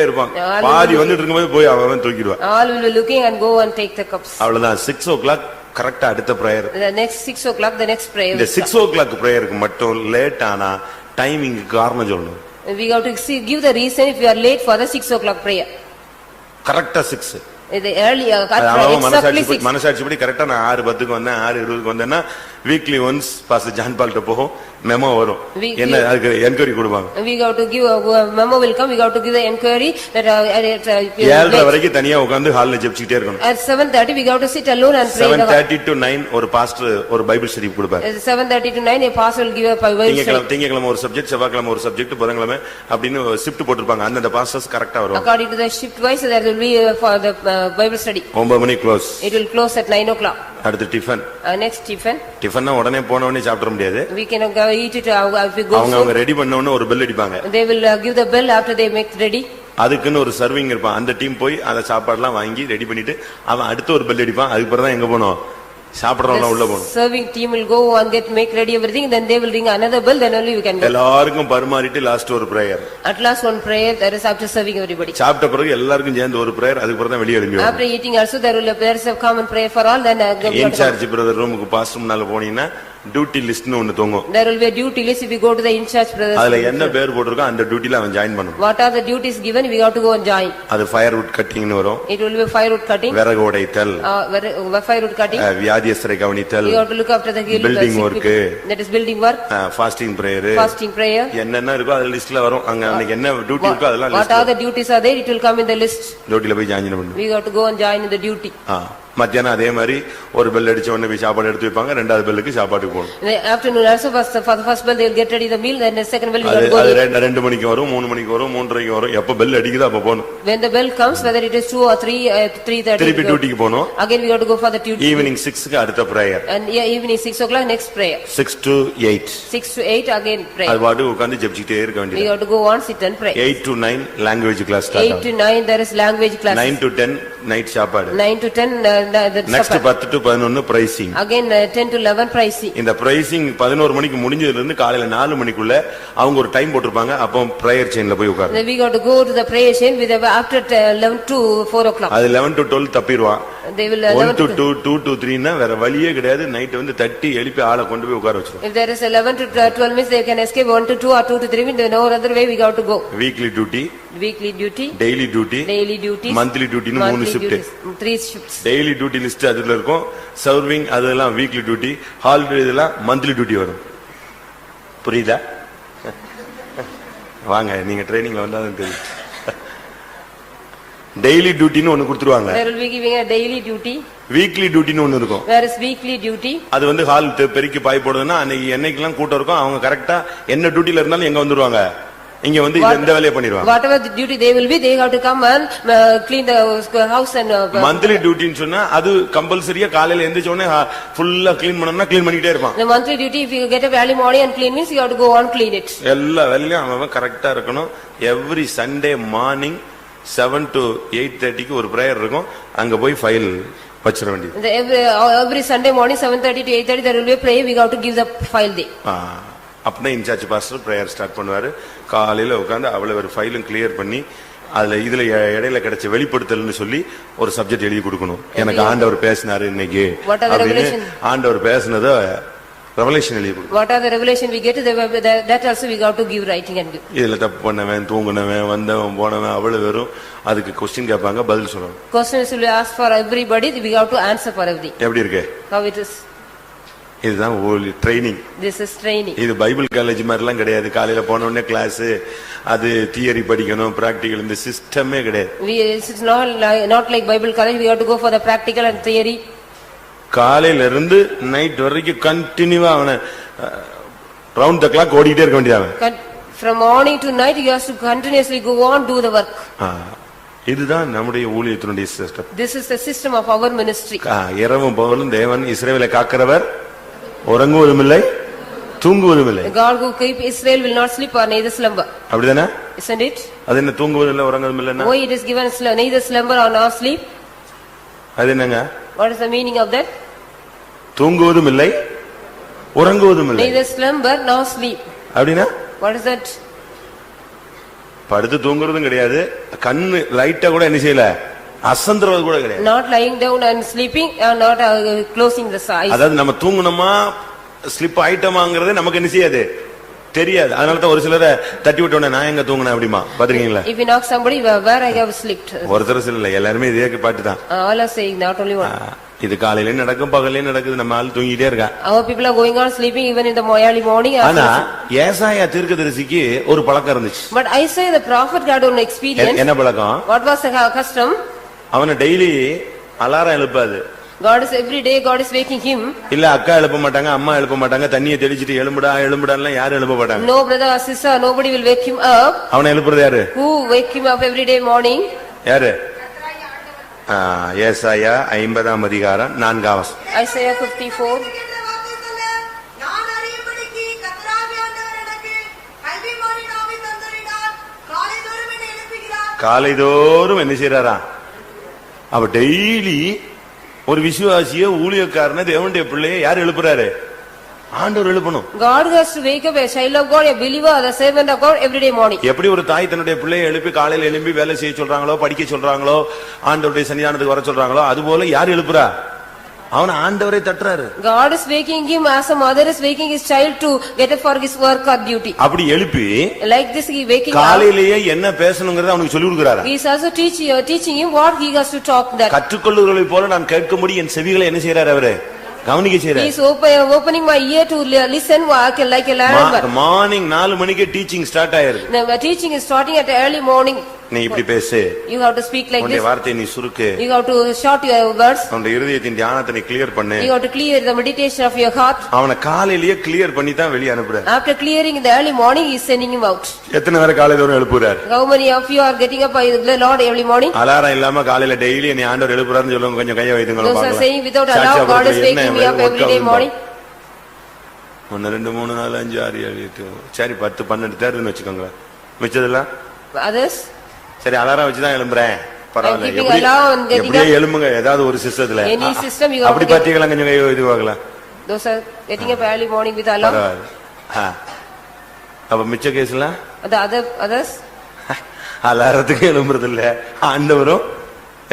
இருப்பாங்க. பாதி வந்துட்டு இருக்கும்போது போய் அவன் தூக்கிடுவான். All will be looking and go and take the cups. அவ்வளவுதான். 6 o'clock கரெக்ட்டா அடுத்த prayer. The next 6 o'clock the next prayer. இந்த 6 o'clock பிரேயருக்கு மட்டும் லேட் ஆனா டைமிங் காரணம் சொல்லணும். We have to give the reason if you are late for the 6 o'clock prayer. கரெக்ட்டா 6. The earlier exactly 6. மனசாட்சிப்படி கரெக்ட்டா நான் 6:10க்கு வந்தேன், 6:20க்கு வந்தேன்னா வீக்லி ஒன்ஸ் பாஸ்டர் ஜான் பால்ட்ட போகும், மெமோ வரும். என்ன அதுக்கு என்கொயரி கொடுப்பாங்க. We have to give a memo will come, we have to give the enquiry that 7:30 வரைக்கும் தனியா உட்கார்ந்து ஹால்ல ஜெபிச்சிட்டே இருக்கணும். At 7:30 we have to sit alone and pray. 7:30 to 9 ஒரு பாஸ்டர் ஒரு பைபிள் ஸ்டடி கொடுப்பார். 7:30 to 9 a pastor will give a Bible study. திங்கக்கிழமை ஒரு சப்ஜெக்ட், செவ்வாய்க்கிழமை ஒரு சப்ஜெக்ட், புதன்கிழமை அப்படின்னு ஷிஃப்ட் போட்டுருப்பாங்க. அந்த பாஸ்டர்ஸ் கரெக்ட்டா வருவாங்க. According to the shift wise there will be for the Bible study. 9 மணி close. It will close at 9 o'clock. அடுத்து டிஃபன். Next tiffin. டிஃபன்னா உடனே போன உடனே சாப்பிட முடியாது. We cannot go eat it if we go. அவங்க ரெடி பண்ண உடனே ஒரு பெல் அடிப்பாங்க. They will give the bell after they make ready. அதுக்குன்னு ஒரு சர்விங் இருப்பான். அந்த டீம் போய் அந்த சாப்பாடுலாம் வாங்கி ரெடி பண்ணிட்டு அவன் அடுத்து ஒரு பெல் அடிப்பான். அதுக்கு அப்புறம் தான் எங்க போணும், சாப்பிடறவங்க உள்ள போணும். Serving team will go and make ready everything, then they will ring another bell, then only you can go. எல்லாருக்கும் பரிமாறிட்டு லாஸ்ட் ஒரு prayer. At last one prayer there is after serving everybody. சாப்பிட்ட பிறகு எல்லாருக்கும் சேர்ந்து ஒரு பிரேயர், அதுக்கு அப்புறம் தான் வெளிய எழும்பி After eating also there is a common prayer for all, then incharge brother ரூமுக்கு பாஸ்டர் முன்னால போனீங்கன்னா டியூட்டி லிஸ்ட்னு ஒன்னு தொங்கும். There will be a duty list if you go to the in charge brother. அதுல என்ன பேர் போட்டுருக்கோ அந்த டியூட்டில அவன் ஜாயின் பண்ணனும். What are the duties given, we have to go and join. அது ஃபயர்வுட் கட்டிங்னு வரும். It will be firewood cutting. விறகு உடைத்தல். Firewood cutting. வியாதியஸ்தரை கவனித்தல். You have to look after the building work. That is building work. fasting prayer. Fasting prayer. என்னென்ன இருக்கோ அது லிஸ்ட்ல வரும். அங்க அன்னைக்கு என்ன டியூட்டி இருக்கோ அதெல்லாம் list. What are the duties are there, it will come in the list. டியூட்டில போய் ஜாயின் பண்ணனும். We have to go and join in the duty. மத்தியானம் அதே மாதிரி ஒரு பெல் அடிச்ச உடனே போய் சாப்பாடு எடுத்து வைப்பாங்க, ரெண்டாவது பெல்லுக்கு சாப்பாட்டுக்கு போகணும். In the afternoon also for the first bell they will get ready the meal, then the second bell we அது have to go. அது 2 மணிக்கு வரும், 3 மணிக்கு வரும், 3:30 வரும். எப்ப பெல் அடிக்குதோ அப்ப போகணும். When the bell comes, whether it is 2 or 3, 3:30. திருப்பி டியூட்டிக்கு போகணும். Again we have to go for the duty. Evening 6க்கு அடுத்த பிரேயர். And evening 6 o'clock next prayer. 6 to 8. 6 to 8 again prayer. அது பாட்டு உட்கார்ந்து ஜெபிச்சிட்டே இருக்க We வேண்டியது. have to go on, sit and pray. 8 to 9 language class start 8 ஆகும். to 9 there is language class. 9 to 10 night சாப்பாடு. 9 to 10 the next supper. 10 to 11 pricing. Again 10 to 11 pricing. இந்த pricing 11 மணிக்கு முடிஞ்சதுல இருந்து காலையில 4 மணிக்குள்ள அவங்க ஒரு டைம் போட்டுருப்பாங்க. அப்போ பிரேயர் செயின்ல போய் உட்காரு. Then we got to go to the prayer chain with after 11 to 4 o'clock. அது 11 to 12 தப்பிடுவான். They will 1 to 2, 2 to 3 னா வேற வழியே கிடையாது. நைட் வந்து தட்டி எழுப்பி ஆளை கொண்டு போய் உட்கார வச்சிரும். If there is 11 to 12 means they can escape 1 to 2 or 2 to 3 means no other way we got to go. Weekly duty, Weekly duty, daily duty, daily duties, monthly டியூட்டின்னு 3 monthly shift. duties, 3 shifts. Daily duty list அதுல இருக்கும். Serving அதெல்லாம் weekly duty, holiday இதெல்லாம் monthly duty வரும். புரியுதா? வாங்க நீங்க ட்ரைனிங்ல வந்தாதான் தெரியும். டெய்லி டியூட்டின்னு ஒன்னு கொடுத்துருவாங்க. There will be giving a daily duty. Weekly டியூட்டின்னு ஒன்னு இருக்கும். There is weekly duty. அது வந்து ஹால் பெருக்கி பாய் போடுதுன்னா அன்னைக்கு என்னைக்கெல்லாம் கூட்டம் இருக்கும் அவங்க கரெக்டா என்ன டியூட்டில இருந்தாலும் எங்க வந்துருவாங்க, இங்க வந்து இந்த வேலையை பண்ணிடுவாங்க. Whatever the duty they will be, they have to come and clean the house and monthly டியூட்டின்னு சொன்னா அது கம்பல்சரியா காலையில எந்திரிச்ச உடனே ஃபுல்லா கிளீன் பண்ணனும்னா கிளீன் பண்ணிட்டே இருப்பான். the monthly duty if you get up early morning and clean means you have to go on clean it. எல்லா வேலையும் அவன் கரெக்டா இருக்கணும். எவ்ரி சண்டே மார்னிங் 7 to 8:30க்கு ஒரு பிரேயர் இருக்கும். அங்க போய் ஃபைல் வச்சிர வேண்டியது. Every Sunday morning 7:30 to 8:30 there will be a prayer, we have to give the file day. அப்பதான் இன்சார்ஜ் பாஸ்டர் பிரேயர் ஸ்டார்ட் பண்ணுவாரு. காலையில உட்கார்ந்து அவ்வளவு ஒரு ஃபைலும் கிளியர் பண்ணி அதுல இதுல இடையில கிடைச்ச வெளிப்படுத்தல்னு சொல்லி ஒரு சப்ஜெக்ட் எழுதி கொடுக்கணும். எனக்கு ஆண்டவர் பேசினாரு இன்னைக்கு அப்படின்னு ஆண்டவர் பேசினத ரெவலேஷன் எழுதி கொடுக்கணும். What are the revelation we get, that also we got to give writing and give. இதுல தப்பு பண்ணவன், தூங்குனவன், வந்தவன், போனவன் அவ்வளவு வெறும் அதுக்கு கொஸ்டின் கேட்பாங்க, பதில் சொல்லணும். Questions will be asked for everybody, we got to answer for everything. எப்படி இருக்கு? How it is? இதுதான் ட்ரைனிங். This is training. இது பைபிள் காலேஜ் மாதிரிலாம் கிடையாது. காலையில போன உடனே கிளாஸ், அது தியரி படிக்கணும், பிராக்டிகல், இந்த சிஸ்டமே கிடையாது. It's not like Bible college, we have to go for the practical and theory. காலையில இருந்து நைட் வரைக்கும் கண்டினியூவா அவனை ரவுண்ட் த கிளாக் ஓடிக்கிட்டே இருக்க வேண்டியது. From morning to night you have to continuously go on do the work. இதுதான் நம்முடைய ஊழியத்தினுடைய system. This is the system of our ministry. இரவும் பகலும் தேவன் இஸ்ரவேலை காக்கிறவர், உறங்குவதும் இல்லை தூங்குவதும் இல்லை. God who keep Israel will not sleep or neither slumber. அப்படிதானே? Isn't it? அது என்ன தூங்குவதும் இல்லை உறங்குவதும் இல்லைன்னா? Why it is given neither slumber or nor sleep? அது என்னங்க? What is the meaning of that? தூங்குவதும் இல்லை உறங்குவதும் இல்லை. Neither slumber nor sleep. அப்படினா? What is that? படுத்து தூங்குறதும் கிடையாது, கண்ணு லைட்டா கூட என்ன செய்யல, அசந்தறது கூட கிடையாது. Not lying down and sleeping or not closing the eyes. அதாவது நம்ம தூங்குனோமா ஸ்லிப் ஆயிட்டமாங்கிறது நமக்கு என்ன செய்யாது, தெரியாது. அதனால தான் ஒரு சிலரை தட்டி விட்டோன்னே நான் எங்க தூங்குனேன் அப்படிமா பாத்துறீங்களா? If you knock somebody where I have slept. ஒருத்தர் இல்ல, எல்லாருமே இதே பாட்டு தான். All are saying, not only one. இது காலையில நடக்கும், பகல்ல நடக்குது, நம்ம ஆள் தூங்கிட்டே இருக்கா. Our people are going on sleeping even in the early morning. ஆனா ஏசாயா தீர்க்கதரிசிக்கு ஒரு பழக்கம் இருந்துச்சு. But I say the prophet had an experience. என்ன பழக்கம்? What was the custom? அவனை டெய்லி அலாரம் எழுப்பாது. God is every day God is waking him. இல்ல அக்கா எழுப்ப மாட்டாங்க, அம்மா எழுப்ப மாட்டாங்க, தண்ணியை தெளிச்சிட்டு எழும்புடா எழும்புடான்னு யாரும் எழுப்ப மாட்டாங்க. No brother or sister, nobody will wake him up. அவனை எழுப்புறது யாரு? Who wake him up every day morning? யாரு? ஏசாயா 50ஆம் அதிகாரம் 4ஆம் வசனம். Isaiah 54. நான் அறியும்படிக்கு கர்த்தராகிய ஆண்டவர் எனக்கு கல்விமானின் ஆவி தந்தருளினார். காலைதோறும் என்னை எழுப்புகிறார். காலைதோறும் என்ன செய்யறாரா? அவ டெய்லி ஒரு விசுவாசிய ஊழியக்காரன தேவனுடைய பிள்ளையை யார் எழுப்புறாரு? ஆண்டவர் எழுப்பணும். God has to wake up a child of God, a believer, the servant of God every day morning. எப்படி ஒரு தாய் தன்னுடைய பிள்ளையை எழுப்பி காலையில எழுப்பி வேலை செய்ய சொல்றாங்களோ, படிக்க சொல்றாங்களோ, ஆண்டவருடைய சன்னிதானத்துக்கு வர சொல்றாங்களோ, அதுபோல யார் எழுப்புறா? அவன் ஆண்டவரை தட்டுறாரு. God is waking him as a mother is waking his child to get up for his work or duty. அப்படி எழுப்பி Like this he waking up. காலையிலேயே என்ன பேசணும்ங்கறத அவனுக்கு சொல்லி கொடுக்கறாரு. He is also teaching him what he has to talk that. கற்றுக்கொள்ளுகிறவளை போல நான் கேட்கும்படி என் செவிகளை என்ன செய்யறாரு அவரு? கவனிக்க செய்யறாரு. He is opening my ear to listen like a learner. Morning 4 மணிக்கு டீச்சிங் ஸ்டார்ட் ஆயிருது. The teaching is starting at early morning. நீ இப்படி பேசு, You have to speak like உன்னுடைய this. வார்த்தையை நீ சுருக்கு, You have to short your words. உன்னுடைய இருதயத்தின் தியானத்தை நீ கிளியர் பண்ணு. You have to clear the meditation of your heart. அவனை காலையிலேயே கிளியர் பண்ணி தான் வெளியே அனுப்புற. After clearing in the early morning, he is sending him out. எத்தனை பேர் காலையில தோறும் எழுப்புறார்? How many of you are getting up by the Lord every morning? Alarm இல்லாம காலையில டெய்லி நீ ஆண்டவர் எழுப்புறாருன்னு சொல்லுங்க, கொஞ்சம் கையை வைத்துங்களா Those are பார்க்கலாம். saying without alarm, God is waking me up every day morning. 1 2 3 4 5 6 7 8 சரி 10 12 தேர்வுன்னு வச்சுக்கோங்க. மிச்சதெல்லாம் Others? சரி அலாரம் வச்சுதான் எழும்புறேன், பரவாயில்ல. I'm keeping alarm and getting எப்படியே up. எழும்புங்க ஏதாவது ஒரு சிஸ்டத்துல. Any system you have அப்படி to get. பாத்தீங்களா கொஞ்சம் கை இது பார்க்கலாம். Those are getting up early morning with alarm. பரவாயில்ல. அப்ப மிச்ச கேஸ்லாம் The others? அலாரத்துக்கு எழும்புறது இல்ல, ஆண்டவரும்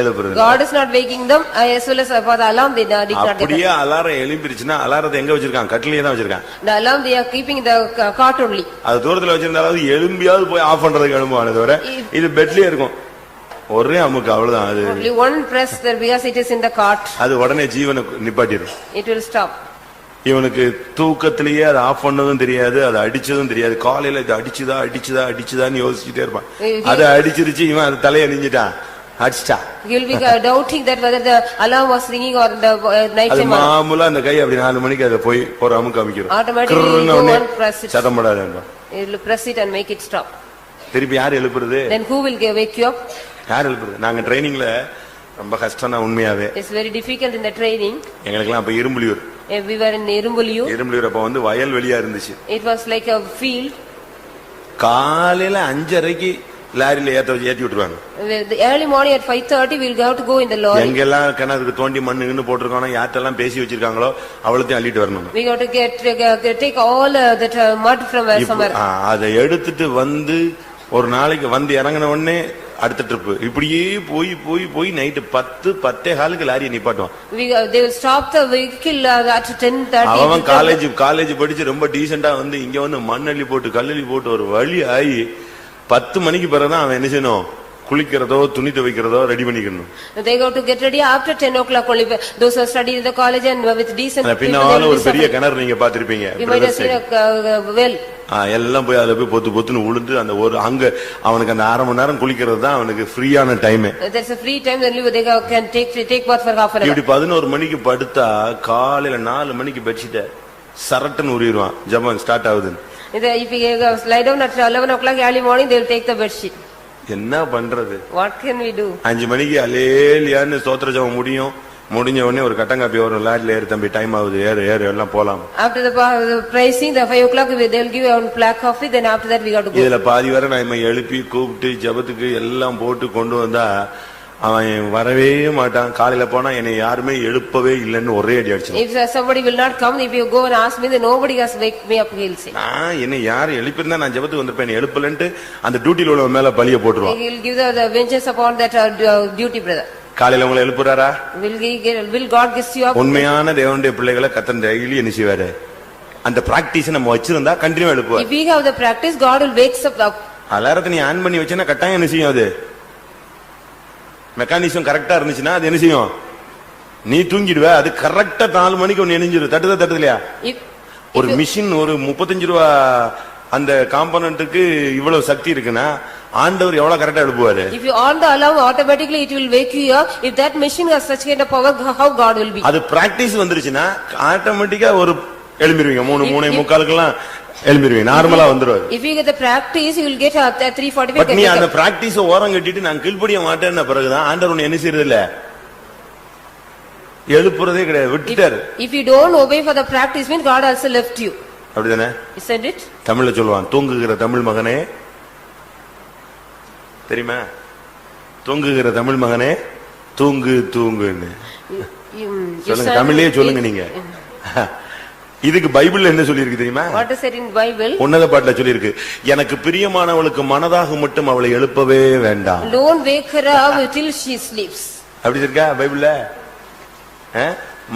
எழுப்புறது. God is not waking them as well as for the alarm they did not get அப்படியே up. அலாரம் எழும்பிருச்சுன்னா அலாரத்தை எங்க வச்சிருக்காங்க? கட்டிலேயே தான் வச்சிருக்காங்க. The alarm they are keeping in the cart only. அது தூரத்துல வச்சிருந்தாலும் எழும்பியாவது போய் ஆஃப் பண்றதுக்கு எழும்புவானே தவிர இது பெட்லயே இருக்கும். ஒரே அமுக்கு அவ்வளவுதான். அது Only one press there because it is in the cart. அது உடனே ஜீவனை நிப்பாட்டிடும். It will stop. இவனுக்கு தூக்கத்திலேயே அது ஆஃப் பண்ணதும் தெரியாது, அது அடிச்சதும் தெரியாது. காலையில இது அடிச்சுதான்னு யோசிச்சுட்டே இருப்பான். அதை அடிச்சிருச்சு, இவன் அது தலையை அணிஞ்சிட்டான், அடிச்சிட்டா. He will be doubting that whether the alarm was ringing or the night அது time. மாமூலா அந்த கை அப்படி 4 மணிக்கு அதை போய் ஒரு அமுக்கு அமைக்கிறோம். Automatically you go and press it. சத்தம் போடாது. He will press it and make it stop. திருப்பி யார் எழுப்புறது? Then who will wake you up? யார் எழுப்புறது? நாங்க ட்ரைனிங்ல ரொம்ப கஷ்டம் தான் உண்மையாவே. It's very difficult in the training. எங்களுக்கெல்லாம் அப்ப Irumbuliyur. We were in Irumbuliyur. Irumbuliyur அப்ப வந்து வயல் வெளியா இருந்துச்சு. It was like a field. காலையில 5:30க்கு லாரியில ஏத்தி விட்டுருவாங்க. The early morning at 5:30 we'll have to go in the lorry. எங்கெல்லாம் கிணறுக்கு தோண்டி மண்ணுன்னு போட்டிருக்கானோ, யார்ட்டெல்லாம் பேசி வச்சிருக்காங்களோ அவளத்தையும் அள்ளிட்டு வரணும். We got to take all that mud from somewhere. அதை எடுத்துட்டு வந்து ஒரு நாளைக்கு வந்து இறங்கின உடனே அடுத்த ட்ரிப் இப்படியே போய் போய் போய் நைட்டு 10:10 லாரியை நிப்பாட்டுவான். They will stop the vehicle at 10:30. அவன் காலேஜ் படிச்சு ரொம்ப டீசெண்டா வந்து இங்க வந்து மண்ணள்ளி போட்டு கல்லள்ளி போட்டு ஒரு வழி ஆகி 10 மணிக்கு பிறகுதான் அவன் என்ன செய்யணும், குளிக்கிறதோ துணி துவைக்கிறதோ ரெடி பண்ணிக்கணும். They go to get ready after 10 o'clock only. Those who study in the college and with decent people. பின்னால ஒரு பெரிய கிணறு நீங்க பாத்திருப்பீங்க. You might have seen a well. எல்லாம் போய் அதுல போய் பொத்துன்னு உளுந்து அந்த ஒரு அங்க அவனுக்கு அந்த 1/2 மணி நேரம் குளிக்கிறது தான் அவனுக்கு ஃப்ரீயான time. There's a free time only they can take bath for half an hour. இப்படி 11 மணிக்கு படுத்தா காலையில 4 மணிக்கு பெட்ஷீட் சரட்டுன்னு உரிடுவான். ஜபம் ஸ்டார்ட் ஆகுது. If you lie down at 11 o'clock early morning, they will take the bed sheet. என்ன பண்றது? What can we do? 5 மணிக்கு அலேலியான்னு ஸ்தோத்திர ஜெபம் முடிஞ்ச உடனே ஒரு கட்டங்காப்பி வரும், லாரில ஏறு தம்பி டைம் ஆகுது, ஏறு எல்லாம் போலாம். After the praising, the 5 o'clock they will give one black coffee, then after that we got to go. இதுல பாதி வரை நம்ம எழுப்பி கூப்பிட்டு ஜெபத்துக்கு எல்லாம் போட்டு கொண்டு வந்தா அவன் வரவே மாட்டான். காலையில போனா என்னை யாருமே எழுப்பவே இல்லைன்னு ஒரே அடி அடிச்சு. If somebody will not come, if you go and ask me, then nobody has wake me up, he'll say. நான் என்னை யாரு எழுப்பிருந்தா நான் ஜெபத்துக்கு வந்திருப்பேன், எழுப்பலன்ட்டு அந்த டியூட்டில உள்ள மேல பழிய போட்டுருவான். He will give the vengeance upon that duty brother. காலையில உங்களை எழுப்புறாரா? Will God kiss you up? உண்மையான தேவனுடைய பிள்ளைகளை கர்த்தர் டெய்லி என்ன செய்வாரு? அந்த பிராக்டிஸ் நம்ம வச்சிருந்தா continue எழுப்புவார். If we have the practice, God will wake us up. அலாரத்தை நீ ஆன் பண்ணி வச்சேன்னா கட்டாயம் என்ன செய்யும்? அது மெக்கானிசம் கரெக்டா இருந்துச்சுன்னா அது என்ன செய்யும்? நீ தூங்கிடுவ, அது கரெக்டா 4 மணிக்கு ஒன்னு எரிஞ்சிடும். தட்டுதலையா? ஒரு மிஷின் ஒரு 35 ரூபா அந்த காம்போனன்ட்டுக்கு இவ்வளவு சக்தி இருக்குன்னா ஆண்டவர் எவ்வளவு கரெக்டா எழுப்புவாரு? If you on the alarm, automatically it will wake you up. If that machine has such kind of power, how God will be? அது பிராக்டிஸ் வந்துருச்சுன்னா ஆட்டோமேட்டிக்கா ஒரு எழும்பிடுவீங்க. 3:45 எழும்பிடுவீங்க, நார்மலா வந்துருவாரு. If you get the practice, you will get at 3:45. But நீ அந்த practice ஓரம் கட்டிட்டு நான் கீழ்ப்படிய மாட்டேன்ன பிறகுதான் ஆண்டவர் உன்னை என்ன செய்யறது இல்ல, எழுப்புறதே கிடையாது, விட்டுட்டாரு. If you don't obey for the practice, means God also left you. அப்படிதானே? Isn't it? தமிழ்ல சொல்லுவான், தூங்குகிற தமிழ் மகனே, தெரியுமா? தூங்குகிற தமிழ் மகனே தூங்குன்னு சொல்லுங்க, தமிழ்லயே சொல்லுங்க நீங்க. இதுக்கு பைபிள்ல என்ன சொல்லிருக்கு தெரியுமா? What is said in Bible? உன்னத பாட்டுல சொல்லிருக்கு, எனக்கு பிரியமானவளுக்கு மனதாக மட்டும் அவளை எழுப்பவே வேண்டாம். Don't wake her up till she sleeps. அப்படி இருக்கா பைபிள்ல?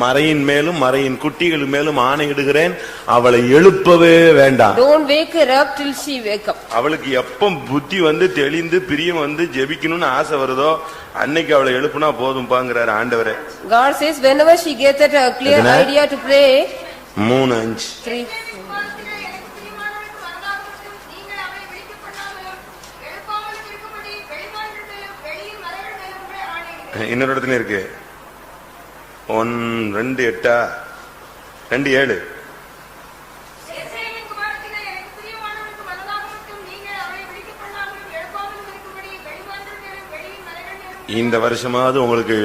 மறையின் மேலும் மறையின் குட்டிகள் மேலும் ஆணையிடுகிறேன், அவளை எழுப்பவே வேண்டாம். Don't wake her up till she wake up. அவளுக்கு எப்ப புத்தி வந்து தெளிந்து பிரியம் வந்து ஜெபிக்கணும்னு ஆசை வருதோ அன்னைக்கு அவளை எழுப்புனா போதும் பாங்கறாரு ஆண்டவரே. God says whenever she gets that clear idea to pray. 3:5 3 நீங்கள் அவரை விழித்துக் கொள்ளாமலும் எழுப்பாமலும் இருக்கும்படி வெளி இன்னொரு இடத்துல இருக்கு 1:2 2:7 எசேக்கியேலின் குமாரத்திலே எனக்கு பிரியமானவனுக்கு மனதாக மட்டும் நீங்கள் அவரை விழித்துக் கொள்ளாமலும் எழுப்பாமலும் இருக்கும்படி வெளிமாந்திரத்திலும் வெளியின் மலைகளிலும் இந்த வருஷமாவது உங்களுக்கு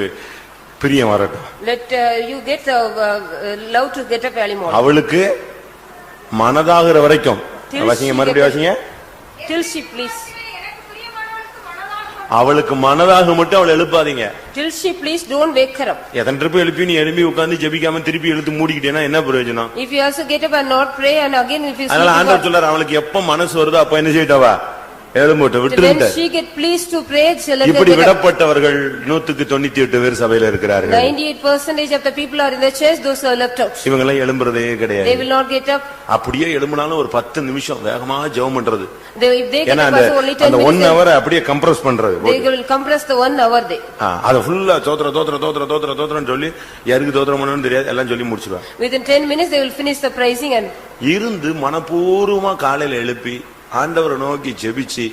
பிரியம் வரட்டும். Let you get the love to get up early morning. அவளுக்கு மனதாகிற வரைக்கும் வாசிங்க, மறுபடியும் வாசிங்க. Till she please. எனக்கு பிரியமானவனுக்கு மனதாக அவளுக்கு மனதாக மட்டும் அவளை எழுப்பாதீங்க. Till she please, don't wake her up. எத்தனை ட்ரிப் எழுப்பி நீ எழுப்பி உட்கார்ந்து ஜெபிக்காம திருப்பி இழுத்து மூடிக்கிட்டேன்னா என்ன பிரயோஜனம்? If you also get up and not pray and again if you அதனால sleep, ஆண்டவர் சொல்றாரு, அவளுக்கு எப்ப மனசு வருதோ அப்ப என்ன செய்யட்டவா எழும்பட்டு when விட்டுருந்த. she get pleased to pray, she'll let her இப்படி get up. விடப்பட்டவர்கள் 198 பேர் சபையில இருக்கிறார்கள். 98% of the people are in the church, those who are left out. இவங்க எல்லாம் எழும்புறதே They கிடையாது. will not get up. அப்படியே எழும்பினாலும் ஒரு 10 நிமிஷம் வேகமா ஜெபம் பண்றது. If they get ஏன்னா up அந்த also only 10 அந்த 1 minutes, hour அப்படியே கம்ப்ரஸ் பண்றது. they will compress the 1 hour day. அத ஃபுல்லா தோத்திரம் சொல்லி யாருக்கு தோத்திரம் பண்ணணும்னு தெரியாது, எல்லாம் சொல்லி முடிச்சிடுவாங்க. Within 10 minutes, they will finish the praising and இருந்து மனப்பூர்வமா காலையில எழுப்பி ஆண்டவரை நோக்கி ஜெபிச்சு,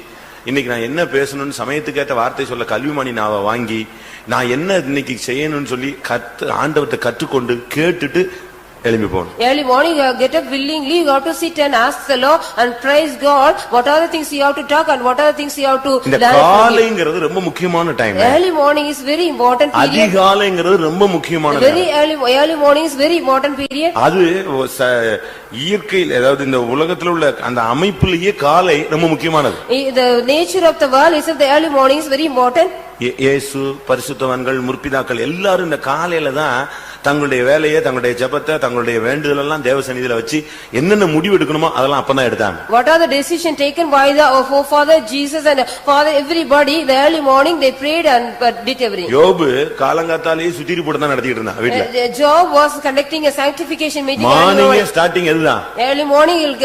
இன்னைக்கு நான் என்ன பேசணும்னு சமயத்துக்கு ஏற்ற வார்த்தை சொல்ல கல்விமணி நாவை வாங்கி, நான் என்ன இன்னைக்கு செய்யணும்னு சொல்லி ஆண்டவர்கிட்ட கற்றுக்கொண்டு கேட்டுட்டு எழும்பி போகணும். early morning, you get up willingly, you have to sit and ask the Lord and praise God. What are the things you have to talk and what are the things you have to இந்த learn from Him. காலைங்கிறது ரொம்ப முக்கியமான time. Early morning is very important period. அதிகாலைங்கிறது ரொம்ப முக்கியமான Very early morning is very important period. அது இயற்கையில், அதாவது இந்த உலகத்துல உள்ள அந்த அமைப்பிலேயே காலை ரொம்ப முக்கியமானது. The nature of the world is that the early morning is very important. இயேசு, பரிசுத்தவான்கள், முற்பிதாக்கள் எல்லாரும் இந்த காலையில தான் தங்களுடைய வேலையை, தங்களுடைய ஜெபத்தை, தங்களுடைய வேண்டுதல் எல்லாம் தேவ சந்நிதியில வச்சு என்னென்ன முடிவு எடுக்கணுமோ அதெல்லாம் அப்பதான் எடுத்தாங்க. What are the decision taken by the forefather Jesus and father everybody? The early morning they prayed and did everything. யோபு காலங்காத்தாலேயே சுத்திரி போட்டு தான் நடத்திட்டு இருந்தான் வீட்டுல. Job was conducting a sanctification meeting. Morning starting எதுதான்? Early morning he'll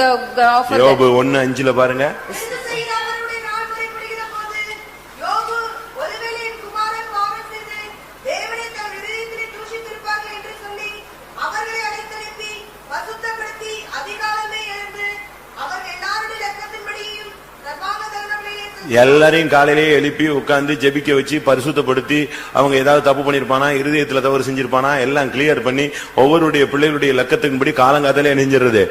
offer. யோபு 1:5 பாருங்க. என்ன செய்த அவருடைய நாள் முறைப்படுகிற போது யோபு ஒருவேளை என் குமாரன் பாவம் செய்து தேவனை தன் இதயத்திலே தூஷித்திருப்பார்கள் என்று சொல்லி அவர்களை அழைத்தனுப்பி பசுத்தப்படுத்தி அதிகாலமே எழுந்து அவர்கள் எல்லாருடைய லெக்கத்தின்படியும் சர்வாங்க தகனங்களிலே எல்லாரையும் காலையிலேயே எழுப்பி உட்கார்ந்து ஜெபிக்க வச்சு பரிசுத்தப்படுத்தி, அவங்க ஏதாவது தப்பு பண்ணிருப்பானா, இருதயத்துல தவறு செஞ்சிருப்பானா எல்லாம் கிளியர் பண்ணி ஒவ்வொருடைய பிள்ளைகளுடைய லக்கத்தின்படி காலங்காத்தாலே நெஞ்சிருது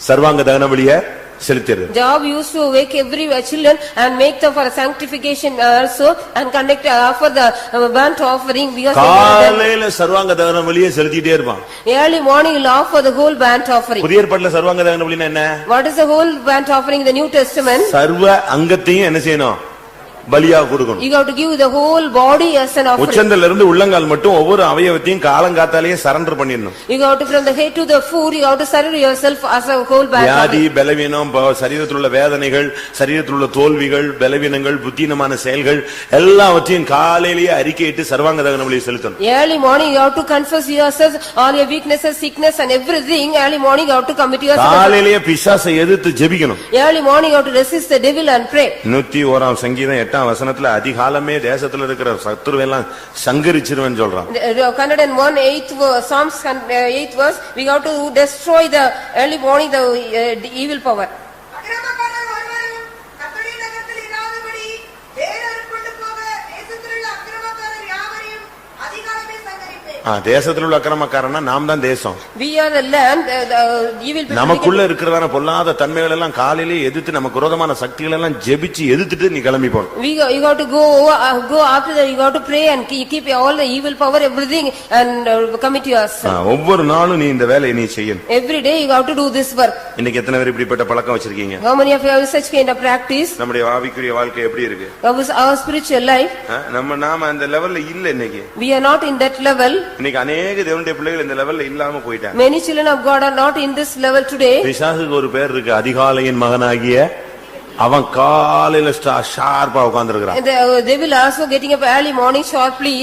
சர்வாங்க தகன பலியை செலுத்திடுது. Job used to wake every children and make them for a sanctification also and conduct offer the burnt offering because காலையில சர்வாங்க தகன பலியை செலுத்திட்டே இருப்பான். early morning he'll offer the whole burnt offering. புதிய ஏற்பாட்டுல சர்வாங்க தகன பலினா என்ன? What is the whole burnt offering in the New Testament? சர்வ அங்கத்தையும் என்ன செய்யணும்? பலியா கொடுக்கணும். You have to give the whole body as an offering. உச்சந்தல இருந்து உள்ளங்கால் மட்டும் ஒவ்வொரு அவயவத்தையும் காலங்காத்தாலேயே சரண்டர் பண்ணிடணும். You have to from the head to the foot you have to surrender yourself as a whole burnt வியாதி, offering. பலவீனம், சரீரத்தில் உள்ள வேதனைகள், சரீரத்தில் உள்ள தோல்விகள், பலவீனங்கள், புத்தீனமான செயல்கள் எல்லாவற்றையும் காலையிலேயே அறிக்கையிட்டு சர்வாங்க தகன பலியை செலுத்தணும். Early morning you have to confess yourself all your weaknesses, sickness and everything. Early morning you have to commit yourself. காலையிலேயே பிசாசை எதிர்த்து ஜெபிக்கணும். Early morning you have to resist the devil and pray. 101 சங்கீதம் 8 வசனத்துல அதிகாலமே தேசத்துல இருக்கிற சத்துருவெல்லாம் சங்கரிச்சிருவேன்னு சொல்றான். 101 Psalms 8th verse, we have to destroy the early morning the evil power. அக்கிரமக்காரர் ஒருவரும் கர்த்தருடைய நகரத்தில் இராதபடி வேறொரு கொண்டு போக தேசத்திலுள்ள அக்கிரமக்காரர் யாவரையும் அதிகாலமே சங்கரிப்பேன். தேசத்துல உள்ள அக்கிரமக்காரனா நாம் தான் தேசம். We are the land, the evil people. நமக்குள்ள இருக்கிறதான பொல்லாத தன்மைகள் எல்லாம் காலையிலே எதிர்த்து நமக்கு விரோதமான சக்திகள் எல்லாம் ஜெபிச்சு எதிர்த்துட்டு நீ கிளம்பி போகணும். You got to go after that, you got to pray and keep all the evil power, everything and commit yourself. ஒவ்வொரு நாளும் நீ இந்த வேலையை நீ செய்யணும். Every day you have to do this work. இன்னைக்கு எத்தனை பேர் இப்படிப்பட்ட பழக்கம் வச்சிருக்கீங்க? How many of you have such kind of practice? நம்முடைய ஆவிக்குரிய வாழ்க்கை எப்படி இருக்கு? Our spiritual life. நாம அந்த லெவல்ல இல்ல இன்னைக்கு. We are not in that level. இன்னைக்கு அநேக தேவனுடைய பிள்ளைகள் இந்த லெவல்ல இல்லாம போயிட்டாங்க. Many children of God are not in this level today. பிசாசுக்கு ஒரு பேர் இருக்கு, அதிகாலையின் மகனாகிய அவன். காலையில ஷார்ப்பா உட்கார்ந்திருக்கிறான். They will also getting up early morning sharply.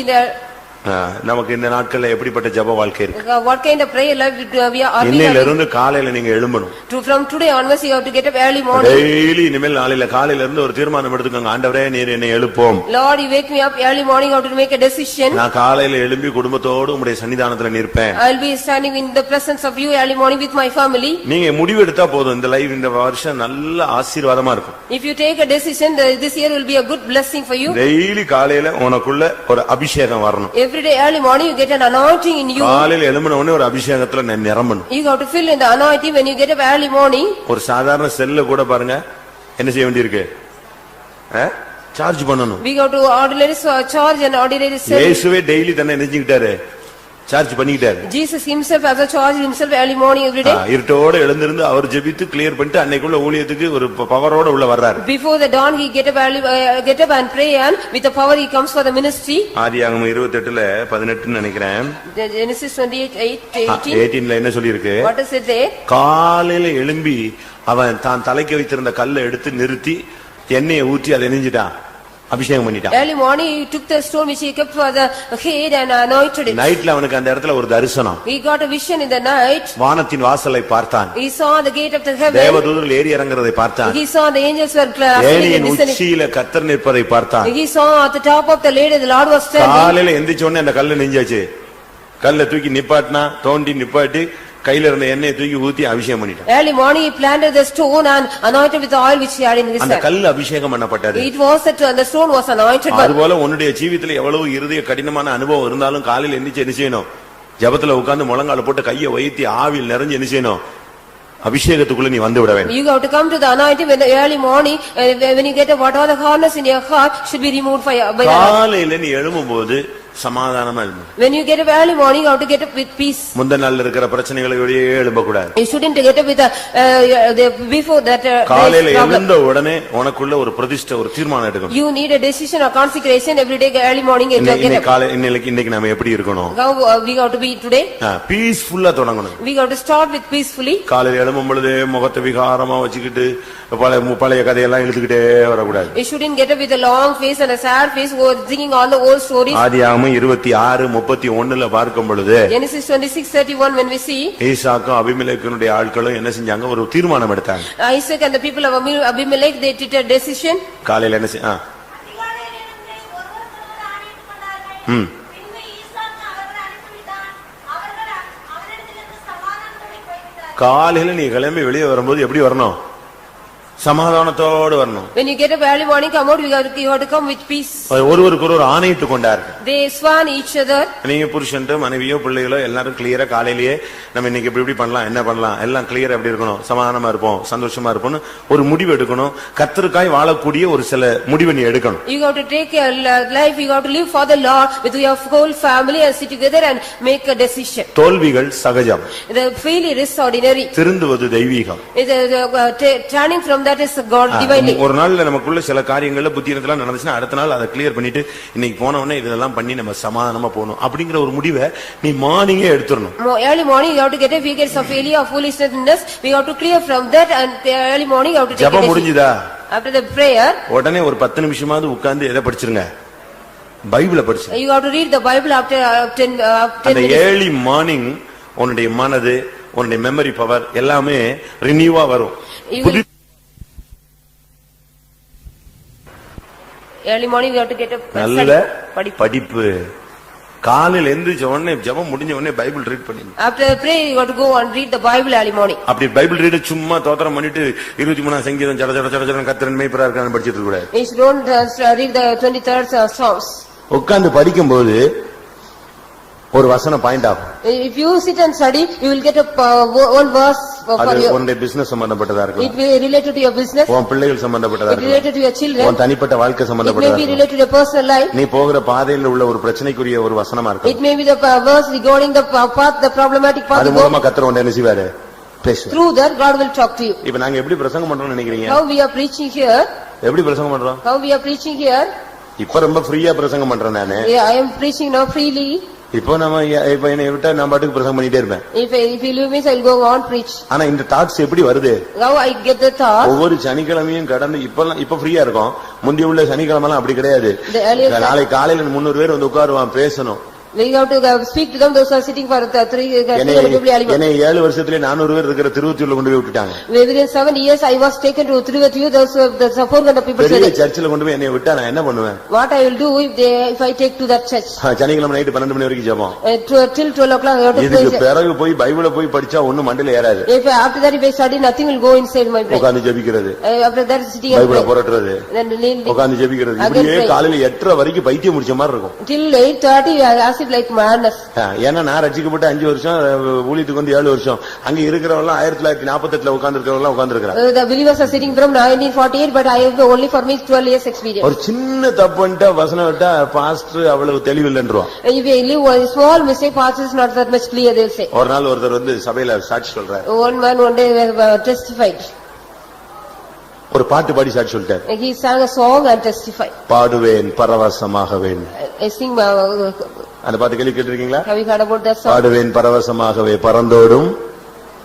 நமக்கு இந்த நாட்கள்ல எப்படிப்பட்ட ஜெப வாழ்க்கை இருக்கு? What kind of prayer life we are இன்னையில having? இருந்து காலையில நீங்க எழும்பணும். From today onwards you have to get up early morning. Daily இனிமேல் காலையில இருந்து ஒரு தீர்மானம் எடுத்துக்கோங்க. ஆண்டவரே நீர் என்னை எழுப்பும். Lord, you wake me up early morning, how to make a decision. நான் காலையில எழும்பி குடும்பத்தோடு உம்முடைய சன்னிதானத்துல நிற்பேன். I will be standing in the presence of you early morning with my family. நீங்க முடிவு எடுத்தா போதும், இந்த லைஃப் இந்த வருஷம் நல்ல ஆசீர்வாதமா இருக்கும். If you take a decision, this year will be a good blessing for you. Daily காலையில உனக்குள்ள ஒரு அபிஷேகம் வரணும். Every day early morning you get an anointing in you. காலையில எழும்பின உடனே ஒரு அபிஷேகத்துல நிரம்பணும். You have to fill in the anointing when you get up early morning. ஒரு சாதாரண செல்ல கூட பாருங்க என்ன செய்ய வேண்டியிருக்கு? சார்ஜ் பண்ணணும். We have to ordinary charge and ordinary cell. இயேசுவே டெய்லி தன்னை நினைச்சுக்கிட்டாரு, charge பண்ணிக்கிட்டாரு. Jesus himself has a charge himself early morning every day. இருட்டோட எழுந்திருந்து அவர் ஜெபித்து கிளியர் பண்ணிட்டு அன்னைக்குள்ள ஊழியத்துக்கு ஒரு பவரோட உள்ள வர்றாரு. Before the dawn he get up and pray, and with the power he comes for the ministry. ஆதியாகமம் 28ல 18 நினைக்கிறேன். Genesis 28:18. 18ல என்ன சொல்லி இருக்கு? What is it there? காலையில எழும்பி அவன் தான் தலைக்கு வைத்திருந்த கல்லை எடுத்து நிறுத்தி எண்ணெயை ஊற்றி அதை நெஞ்சிட்டான், அபிஷேகம் பண்ணிட்டான். Early morning he took the stone which he kept for the head and anointed it. நைட்ல அவனுக்கு அந்த இடத்துல ஒரு தரிசனம். He got a vision in the night. வானத்தின் வாசலை பார்த்தான். He saw the gate of the heaven. தேவதூதர்கள் ஏறி இறங்குறதை பார்த்தான். He saw the angels were ஏணியின் உச்சியில கர்த்தர் நிற்பதை பார்த்தான். He saw at the top of the ladder the Lord was standing. காலையில எந்திரிச்ச உடனே அந்த கல்லை நெஞ்சாச்சு. கல்லை தூக்கி நிப்பாட்டினா, தோண்டி நிப்பாட்டி கையில இருந்த எண்ணெயை தூக்கி ஊத்தி அபிஷேகம் பண்ணிட்டான். Early morning he planted the stone and anointed with the oil which he had in his hand. அந்த கல் அபிஷேகம் பண்ணப்பட்டது. It was that the stone was anointed. அதுபோல உன்னுடைய ஜீவிதத்துல எவ்வளவு இருதய கடினமான அனுபவம் இருந்தாலும் காலையில எந்திரிச்சு என்ன செய்யணும்? ஜெபத்துல உட்கார்ந்து முழங்கால போட்டு கையை வைத்தி ஆவியில் நிறைஞ்சு என்ன செய்யணும்? அபிஷேகத்துக்குள்ள நீ வந்து விட வேண்டும். You have to come to the anointing when the early morning, when you get what all the hardness in your heart should be removed by காலையில நீ எழும்பும்போது சமாதானமா எழும்பு. When you get up early morning, you have to get up with peace. முந்தின நாள்ல இருக்கிற பிரச்சனைகளோடயே எழும்ப கூடாது. You shouldn't get up with before that. காலையில எழுந்த உடனே உனக்குள்ள ஒரு பிரதிஷ்டை, ஒரு தீர்மானம் எடுக்கணும். You need a decision or consecration every day early morning. இன்னைக்கு நாம எப்படி இருக்கணும்? How we have to be today? பீஸ்ஃபுல்லா தொடங்கணும். We have to start with peacefully. காலையில எழும்பும் பொழுது முகத்தை விகாரமா வச்சுக்கிட்டு பழைய கதையெல்லாம் எழுதுகிட்டே வரக்கூடாது. You shouldn't get up with a long face and a sad face singing all the old stories. ஆதியாகமம் 26:31ல பார்க்கும் பொழுது Genesis 26:31 when we see ஈசாக்கும் அபிமெலேக்கினுடைய ஆட்களும் என்ன செஞ்சாங்க? ஒரு தீர்மானம் எடுத்தாங்க. Isaac and the people of Abimelech, they took a decision. காலையில என்ன செய்ய காலையில நீ கிளம்பி வெளியே வரும்போது எப்படி வரணும்? சமாதானத்தோடு வரணும். When you get up early morning, come out, you have to come with peace. ஒருவருக்கு ஒருவர் ஆணையிட்டு கொண்டார்கள். They sworn each other. நீங்க புருஷன்ட்ட மனைவியோ பிள்ளைகளோ எல்லாரும் கிளியரா காலையிலேயே நம்ம இன்னைக்கு இப்படி பண்ணலாம், என்ன பண்ணலாம், எல்லாம் கிளியரா எப்படி இருக்கணும், சமாதானமா இருப்போம், சந்தோஷமா இருப்போம்னு ஒரு முடிவு எடுக்கணும். கர்த்தருக்காய் வாழக்கூடிய ஒரு சில முடிவை நீ எடுக்கணும். You have to take your life, you have to live for the Lord with your whole family and sit together and make a decision. தோல்விகள் சகஜம். The failure is ordinary. திருந்துவது Deiveegam. Turning from that is God divinely. ஒரு நாள்ல நமக்குள்ள சில காரியங்கள்ல புத்தியனத்தெல்லாம் நடந்துச்சுன்னா அடுத்த நாள் அதை கிளியர் பண்ணிட்டு இன்னைக்கு போன உடனே இதெல்லாம் பண்ணி நம்ம சமாதானமா போகணும் அப்படிங்கிற ஒரு முடிவை நீ மார்னிங்கே எடுத்துறணும். Early morning you have to get a figures of failure or foolishness. We have to clear from that, and early morning you have to take a ஜெபம் முடிஞ்சதா? After the prayer உடனே ஒரு 10 நிமிஷமாவது உட்கார்ந்து எதை படிச்சிருங்க? பைபிளை படிச்சு. You have to read the Bible after 10 அந்த ஏர்லி மார்னிங் உன்னுடைய மனது, உன்னுடைய மெமரி பவர் எல்லாமே ரினியூவா வரும். Early morning you have to get up. நல்ல படிப்பு. காலையில எந்திரிச்ச உடனே ஜெபம் முடிஞ்ச உடனே பைபிள் ரீட் பண்ணி. After prayer you have to go and read the Bible early morning. அப்படி பைபிள் ரீட் சும்மா தோத்திரம் பண்ணிட்டு 23ஆம் சங்கீதம் ஜட ஜட ஜட கர்த்தரின் மேய்ப்பரா இருக்கான்னு படிச்சிட்டு இருக்க கூடாது. You don't read the 23rd Psalms. உட்கார்ந்து படிக்கும்போது ஒரு வசனம் பாயிண்ட் ஆகும். If you sit and study, you will get one verse for அது your. உன்னுடைய பிசினஸ் சம்பந்தப்பட்டதா இருக்கும். It may be related to your business. உன் பிள்ளைகள் சம்பந்தப்பட்டதா It இருக்கும். related to your children. உன் தனிப்பட்ட வாழ்க்கை It சம்பந்தப்பட்டதா may be இருக்கும். related to your personal life. நீ போகிற பாதையில உள்ள ஒரு பிரச்சனைக்குரிய ஒரு வசனமா இருக்கும். It may be the verse regarding the path, the problematic path. அது மூலமா கர்த்தர் உன்னை என்ன செய்வாரு? பேசுவார். Through that God will talk to you. இப்போ நாங்க எப்படி பிரசங்கம் பண்றோம்னு நினைக்கிறீங்க? How we are preaching here? எப்படி பிரசங்கம் பண்றோம்? How we are preaching here? இப்ப ரொம்ப ஃப்ரீயா பிரசங்கம் பண்றேன் நானு. I am preaching now freely. இப்போ இப்ப என்னை விட்டா நான் பாட்டுக்கு பிரசங்கம் பண்ணிட்டே இருப்பேன். If you leave me, I will go on preach. ஆனா இந்த தாட்ஸ் எப்படி வருது? How I get the thought? ஒவ்வொரு சனிக்கிழமையும் கடந்து இப்ப ஃப்ரீயா இருக்கும். முந்தி உள்ள சனிக்கிழமை எல்லாம் அப்படி கிடையாது. நாளை காலையில 300 பேர் வந்து உட்காருவான், பேசணும். We have to speak to them, those who are sitting for 300 people. என்னை 7 வருஷத்திலே 400 பேர் இருக்கிற திருவத்தியூர்ல கொண்டு போய் விட்டுட்டாங்க. Within 7 years I was taken to Tiruvatiur, those 400 people. பெரிய சர்ச்சில் கொண்டு போய் என்னை விட்டா நான் என்ன பண்ணுவேன்? What I will do if I take to that church? சனிக்கிழமை நைட் 12 மணி வரைக்கும் ஜெபம். Till 12 o'clock I have to pray. இதுக்கு பிறகு போய் பைபிளை போய் படிச்சா ஒண்ணும் மண்டையில ஏறாது. After that if I study, nothing will go inside my brain. உட்கார்ந்து ஜெபிக்கிறது. After that sitting and பைபிளை புரட்டுறது. உட்கார்ந்து ஜெபிக்கிறது. இப்படியே காலையில 8:30 வரைக்கும் பைத்தியம் முடிச்ச மாதிரி இருக்கும். Till 8:30 I ask it like madness. ஏன்னா நான் ரட்சிக்கப்பட்ட 5 வருஷம், ஊழியத்துக்கு வந்து 7 வருஷம். அங்க இருக்கிறவங்க 1948ல உட்கார்ந்து இருக்கிறவங்க உட்கார்ந்து இருக்காங்க. The believers are sitting from 1948, but I have only for me 12 years experience. ஒரு சின்ன தப்புன்ட்டா வசனம் விட்டா பாஸ்டர் அவ்வளவு தெளிவில்லைன்றான். If you leave one small mistake, pastor is not that much clear, they will say. ஒரு நாள் ஒருத்தர் வந்து சபையில சாட்சி சொல்றாரு. One man one day testified. ஒரு பாட்டு பாடி சாட்சி சொல்லிட்டார். He sang a song and testified. பாடுவேன் பரவசமாகவேன். I sing. அந்த பாட்டு கேள்விப்பட்டிருக்கீங்களா? Have you heard about that song? பாடுவேன் பரவசமாகவே பறந்தோடும்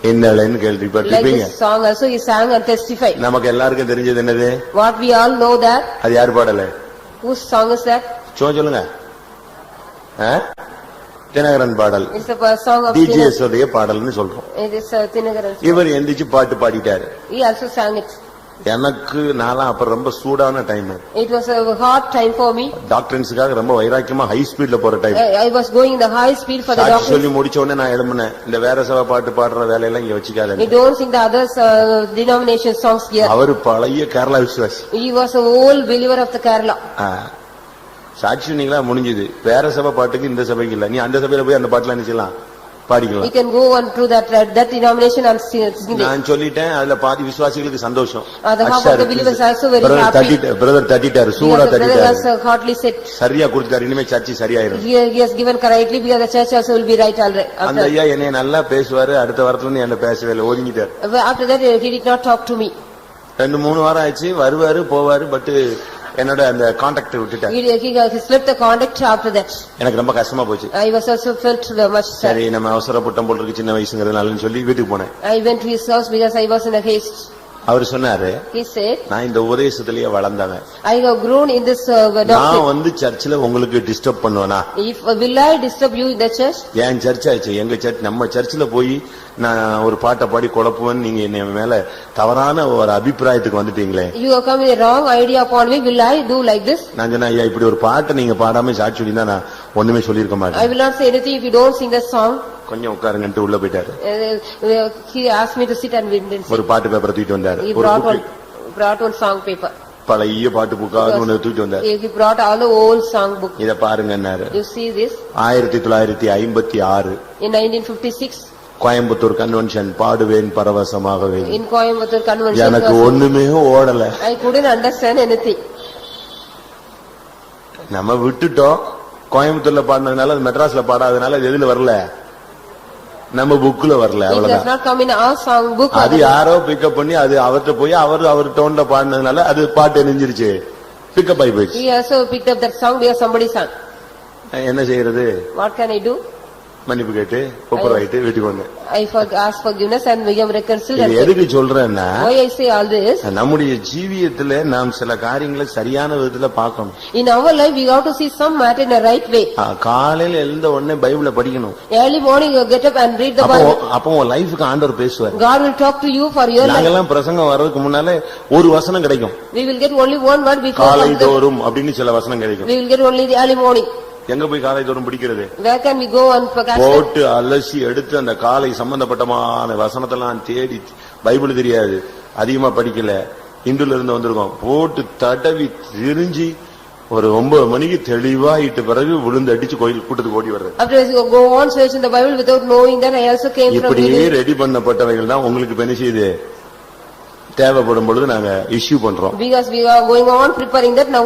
இன்னலன் கேள்விப்பட்டிருப்பீங்க. Like this song also he sang and testified. நமக்கு எல்லாருக்கும் தெரிஞ்சது என்னது? What we all know that. அது யார் பாடல? Whose song is that? சொல்லுங்க. தினகரன் பாடல். It's a song of DGS உடைய பாடல்னு சொல்றோம். It is Tinagaran. இவர் எந்திரிச்சு பாட்டு பாடிட்டாரு. He also sang it. எனக்கு நாலாம் அப்ப ரொம்ப சூடான time. It was a hard time for me. டாக்டர்ஸ்க்காக ரொம்ப வைராக்கியமா ஹை ஸ்பீட்ல போற time. I was going in the high speed for the doctor. சொல்லி முடிச்ச உடனே நான் எழும்பினேன். இந்த வேற சபை பாட்டு பாடுற வேலை எல்லாம் இங்க வச்சுக்காத. You don't sing the others denomination songs here. அவர் பழைய கேரளா விசுவாசி. He was a old believer of the Kerala. சாட்சி நீங்களா முடிஞ்சது. வேற சபை பாட்டுக்கு இந்த சபைக்கு இல்ல. நீ அந்த சபையில போய் அந்த பாட்டுல நினைச்சலாம் பாடிக்கலாம். You can go on through that denomination and sing. நான் சொல்லிட்டேன். அதுல பாதி விசுவாசிகளுக்கு சந்தோஷம். The half of the believers also very happy. Brother தட்டிட்டாரு, சூடா தட்டிட்டாரு. Brother has hardly said. சரியா கொடுத்தாரு. இனிமே சர்ச்சு சரியாயிரும். He has given correctly because the church also will be right already. அந்த ஐயா என்னைய நல்லா பேசுவாரு. அடுத்த வாரத்துல இருந்து என்ன பேசவே இல்லை, ஒதுங்கிட்டாரு. After that he did not talk to me. 2-3 வாரம் ஆச்சு. வருவாரு போவாரு. பட் என்னோட அந்த கான்டாக்ட் விட்டுட்டாரு. He slipped the contact after that. எனக்கு ரொம்ப கஷ்டமா போச்சு. I was also felt much sad. சரி நம்ம அவசரப்பட்டம் போல இருக்கு, சின்ன வயசுங்கிறதுனாலன்னு சொல்லி வீட்டுக்கு போனேன். I went to his house because I was in a haste. அவர் சொன்னாரு, he said, நான் இந்த உபதேசத்திலேயே வளர்ந்தவன். I have grown in this doctrine. நான் வந்து சர்ச்சில் உங்களுக்கு டிஸ்டர்ப் பண்ணுவேனா? If will I disturb you in the church? ஏன் சர்ச் ஆச்சு, எங்க சர்ச், நம்ம சர்ச்சில் போய் நான் ஒரு பாட்டை பாடி குழப்புவேன். நீங்க என்ன மேல தவறான ஒரு அபிப்பிராயத்துக்கு வந்துட்டீங்களே. You have come with a wrong idea upon me. Will I do like this? நான் சொன்னேன், ஐயா இப்படி ஒரு பாட்டை நீங்க பாடாம சாட்சி சொல்லியிருந்தா நான் ஒண்ணுமே சொல்லியிருக்க மாட்டேன். I will not say anything if you don't sing the song. கொஞ்சம் உட்காருங்கன்ட்டு உள்ள போயிட்டாரு. He asked me to sit and read. ஒரு பாட்டு பேப்பரை தூக்கிட்டு வந்தாரு. He brought one song paper. பழைய பாட்டு புக்காக ஒன்று தூக்கிட்டு வந்தாரு. He brought all the old song book. இத பாருங்கன்னாரு. You see this? 1956 in 1956 Coimbatore convention பாடுவேன் பரவசமாகவே. In Coimbatore convention எனக்கு ஒண்ணுமே ஓடல. I couldn't understand anything. நம்ம விட்டுட்டோம். கோயம்புத்தூர்ல பாடினதுனால, மெட்ராஸ்ல பாடாதனால எதுல வரல, நம்ம புக்ல வரல, It does அவ்வளவுதான். not come in our song book. அது யாரோ பிக்கப் பண்ணி அது அவர்கிட்ட போய் அவர் டோன்ல பாடினதுனால அது பாட்டு நெஞ்சிருச்சு, பிக்கப் ஆகி போயிடுச்சு. He also picked up that song because somebody sang. என்ன செய்யறது? What can I do? மன்னிப்பு கேட்டு ஒப்புரவாயிட்டு வீட்டுக்கு வந்தேன். I asked forgiveness and we have reconciled. இது எதுக்கு சொல்றேன்னா, Why I say all this? நம்முடைய ஜீவியத்துல நாம் சில காரியங்களை சரியான விதத்துல பார்க்கணும். In our life we have to see some matter in a right way. காலையில எழுந்த உடனே பைபிளை படிக்கணும். Early morning you get up and read the Bible. அப்போ உன் லைஃப்க்கு ஆண்டவர் பேசுவார். God will talk to you for your life. நாங்கெல்லாம் பிரசங்கம் வர்றதுக்கு முன்னாலே ஒரு வசனம் கிடைக்கும். We will get only one word before. காலை தோறும் அப்படின்னு சில வசனம் கிடைக்கும். We will get only the early morning. எங்க போய் காலை தோறும் பிடிக்கிறது? Where can we go and podcast? போட்டு அலசி எடுத்து அந்த காலை சம்பந்தப்பட்டமான வசனத்தெல்லாம் தேடி, பைபிள் தெரியாது, அதிகமா படிக்கல, இந்துல இருந்து வந்திருக்கோம், போட்டு தடவி தெரிஞ்சு ஒரு 9 மணிக்கு தெளிவாயிட்ட பிறகு விழுந்து அடிச்சு கோயில் கூட்டத்துக்கு ஓடி வர்றது. After you go on searching the Bible without knowing that I also came from. இப்படியே ரெடி பண்ணப்பட்டவைகள் தான் உங்களுக்கு பெனிஃபிட் தேவைப்படும் பொழுது நாங்க இஷ்யூ பண்றோம். Because we are going on preparing that, now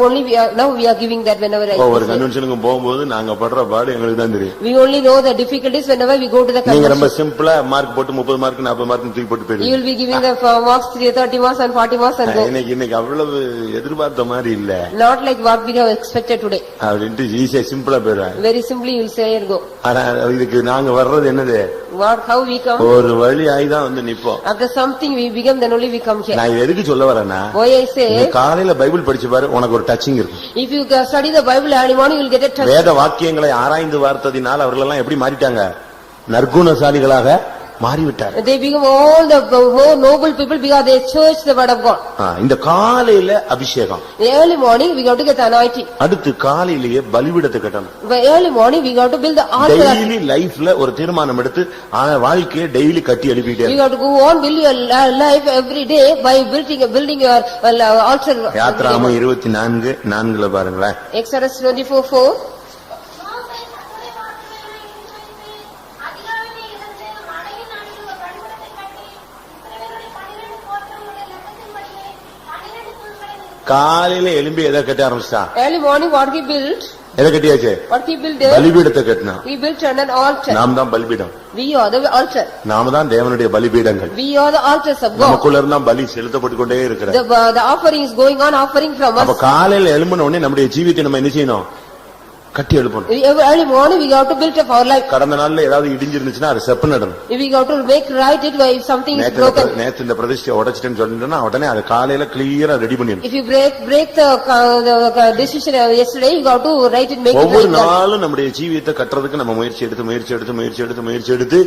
we are giving that whenever I. ஒரு கன்வென்ஷனுக்கு போகும்போது நாங்க படுற பாடு எங்களுக்கு தான் தெரியும். We only know the difficulties whenever we go to the convention. நீங்க ரொம்ப சிம்பிளா மார்க் போட்டு 30 மார்க் 40 மார்க் தூக்கி போட்டு போயிடுவீங்க. You will be giving the marks 30 marks and 40 marks and go. இன்னைக்கு அவ்வளவு எதிர்பார்த்த மாதிரி இல்ல. Not like what we have expected today. அப்படின்ட்டு ஈஸியா சிம்பிளா போயிடுவாங்க. Very simply you will say and go. ஆனா இதுக்கு நாங்க வர்றது என்னது? how we come? ஒரு வழி ஆயிதான் வந்து நிப்போம். After something we become, then only we come here. நான் எதுக்கு சொல்ல வரேன்னா, Why I say, நீ காலையில பைபிள் படிச்சு பாரு, உனக்கு ஒரு டச்சிங் இருக்கும். if you study the Bible early morning, you will get a touch. வேத வாக்கியங்களை ஆராய்ந்து பார்த்ததினால் அவர்கள் எல்லாம் எப்படி மாறிட்டாங்க? நற்குணசாலிகளாக மாறிவிட்டார். They become all the more noble people because they search the word of God. இந்த காலையில அபிஷேகம். Early morning we got to get anointing. அடுத்து காலையிலேயே பலிபீடத்தை கட்டணும். Early morning we got to build the altar. Daily லைஃப்ல ஒரு தீர்மானம் எடுத்து வாழ்க்கையை டெய்லி கட்டி எழுப்பிட்டே. You got to go on build your life every day by building your altar. யாத்ராகமம் 24:4 பாருங்களேன். Exodus 24:4. காலையில எழும்பி எதை கட்ட ஆரம்பிச்சா? Early morning what he built? எதை கட்டியாச்சு? What he built? பலிபீடத்தை கட்டினா. He built an altar. நாம் தான் பலிபீடம். We are the altar. நாம தான் தேவனுடைய பலிபீடங்கள். We are the altars of God. நமக்குள்ள இருந்தா பலி செலுத்தப்பட்டு கொண்டே இருக்கிறது. The offering is going on, offering from us. அப்ப காலையில எழும்பின உடனே நம்முடைய ஜீவியத்தை நம்ம என்ன செய்யணும்? கட்டி எழுப்பணும். Early morning we got to build up our life. கடந்த நாள்ல ஏதாவது இடிஞ்சிருந்துச்சுனா அது செப்ப நடணும். We got to make right it by something is broken. நேத்து இந்த பிரதிஷ்டை உடைச்சிட்டேன்னு சொன்னீங்கன்னா உடனே அது காலையில கிளியரா ரெடி பண்ணிடணும். If you break the decision yesterday, you got to write it, make it right. ஒவ்வொரு நாளும் நம்முடைய ஜீவியத்தை கட்டுறதுக்கு நம்ம முயற்சி எடுத்து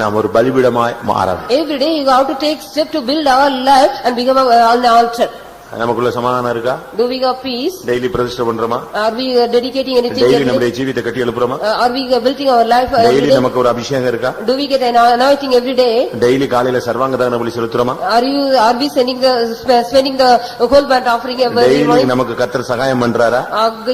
நாம் ஒரு பலிபீடமாய் மாறணும். Every day you got to take step to build our life and become an altar. நமக்குள்ள சமாதானம் இருக்கா? Do we got peace? Daily பிரதிஷ்டை பண்றோமா? Are we dedicating anything? Daily நம்முடைய ஜீவியத்தை கட்டி எழுப்புறோமா? Are we building our life every daily day? நமக்கு ஒரு அபிஷேகம் இருக்கா? Do we get an anointing every day? Daily காலையில சர்வாங்க தகன பலி செலுத்துறோமா? Are we spending the whole burnt offering every daily morning? நமக்கு கர்த்தர் சகாயம் பண்றாரா?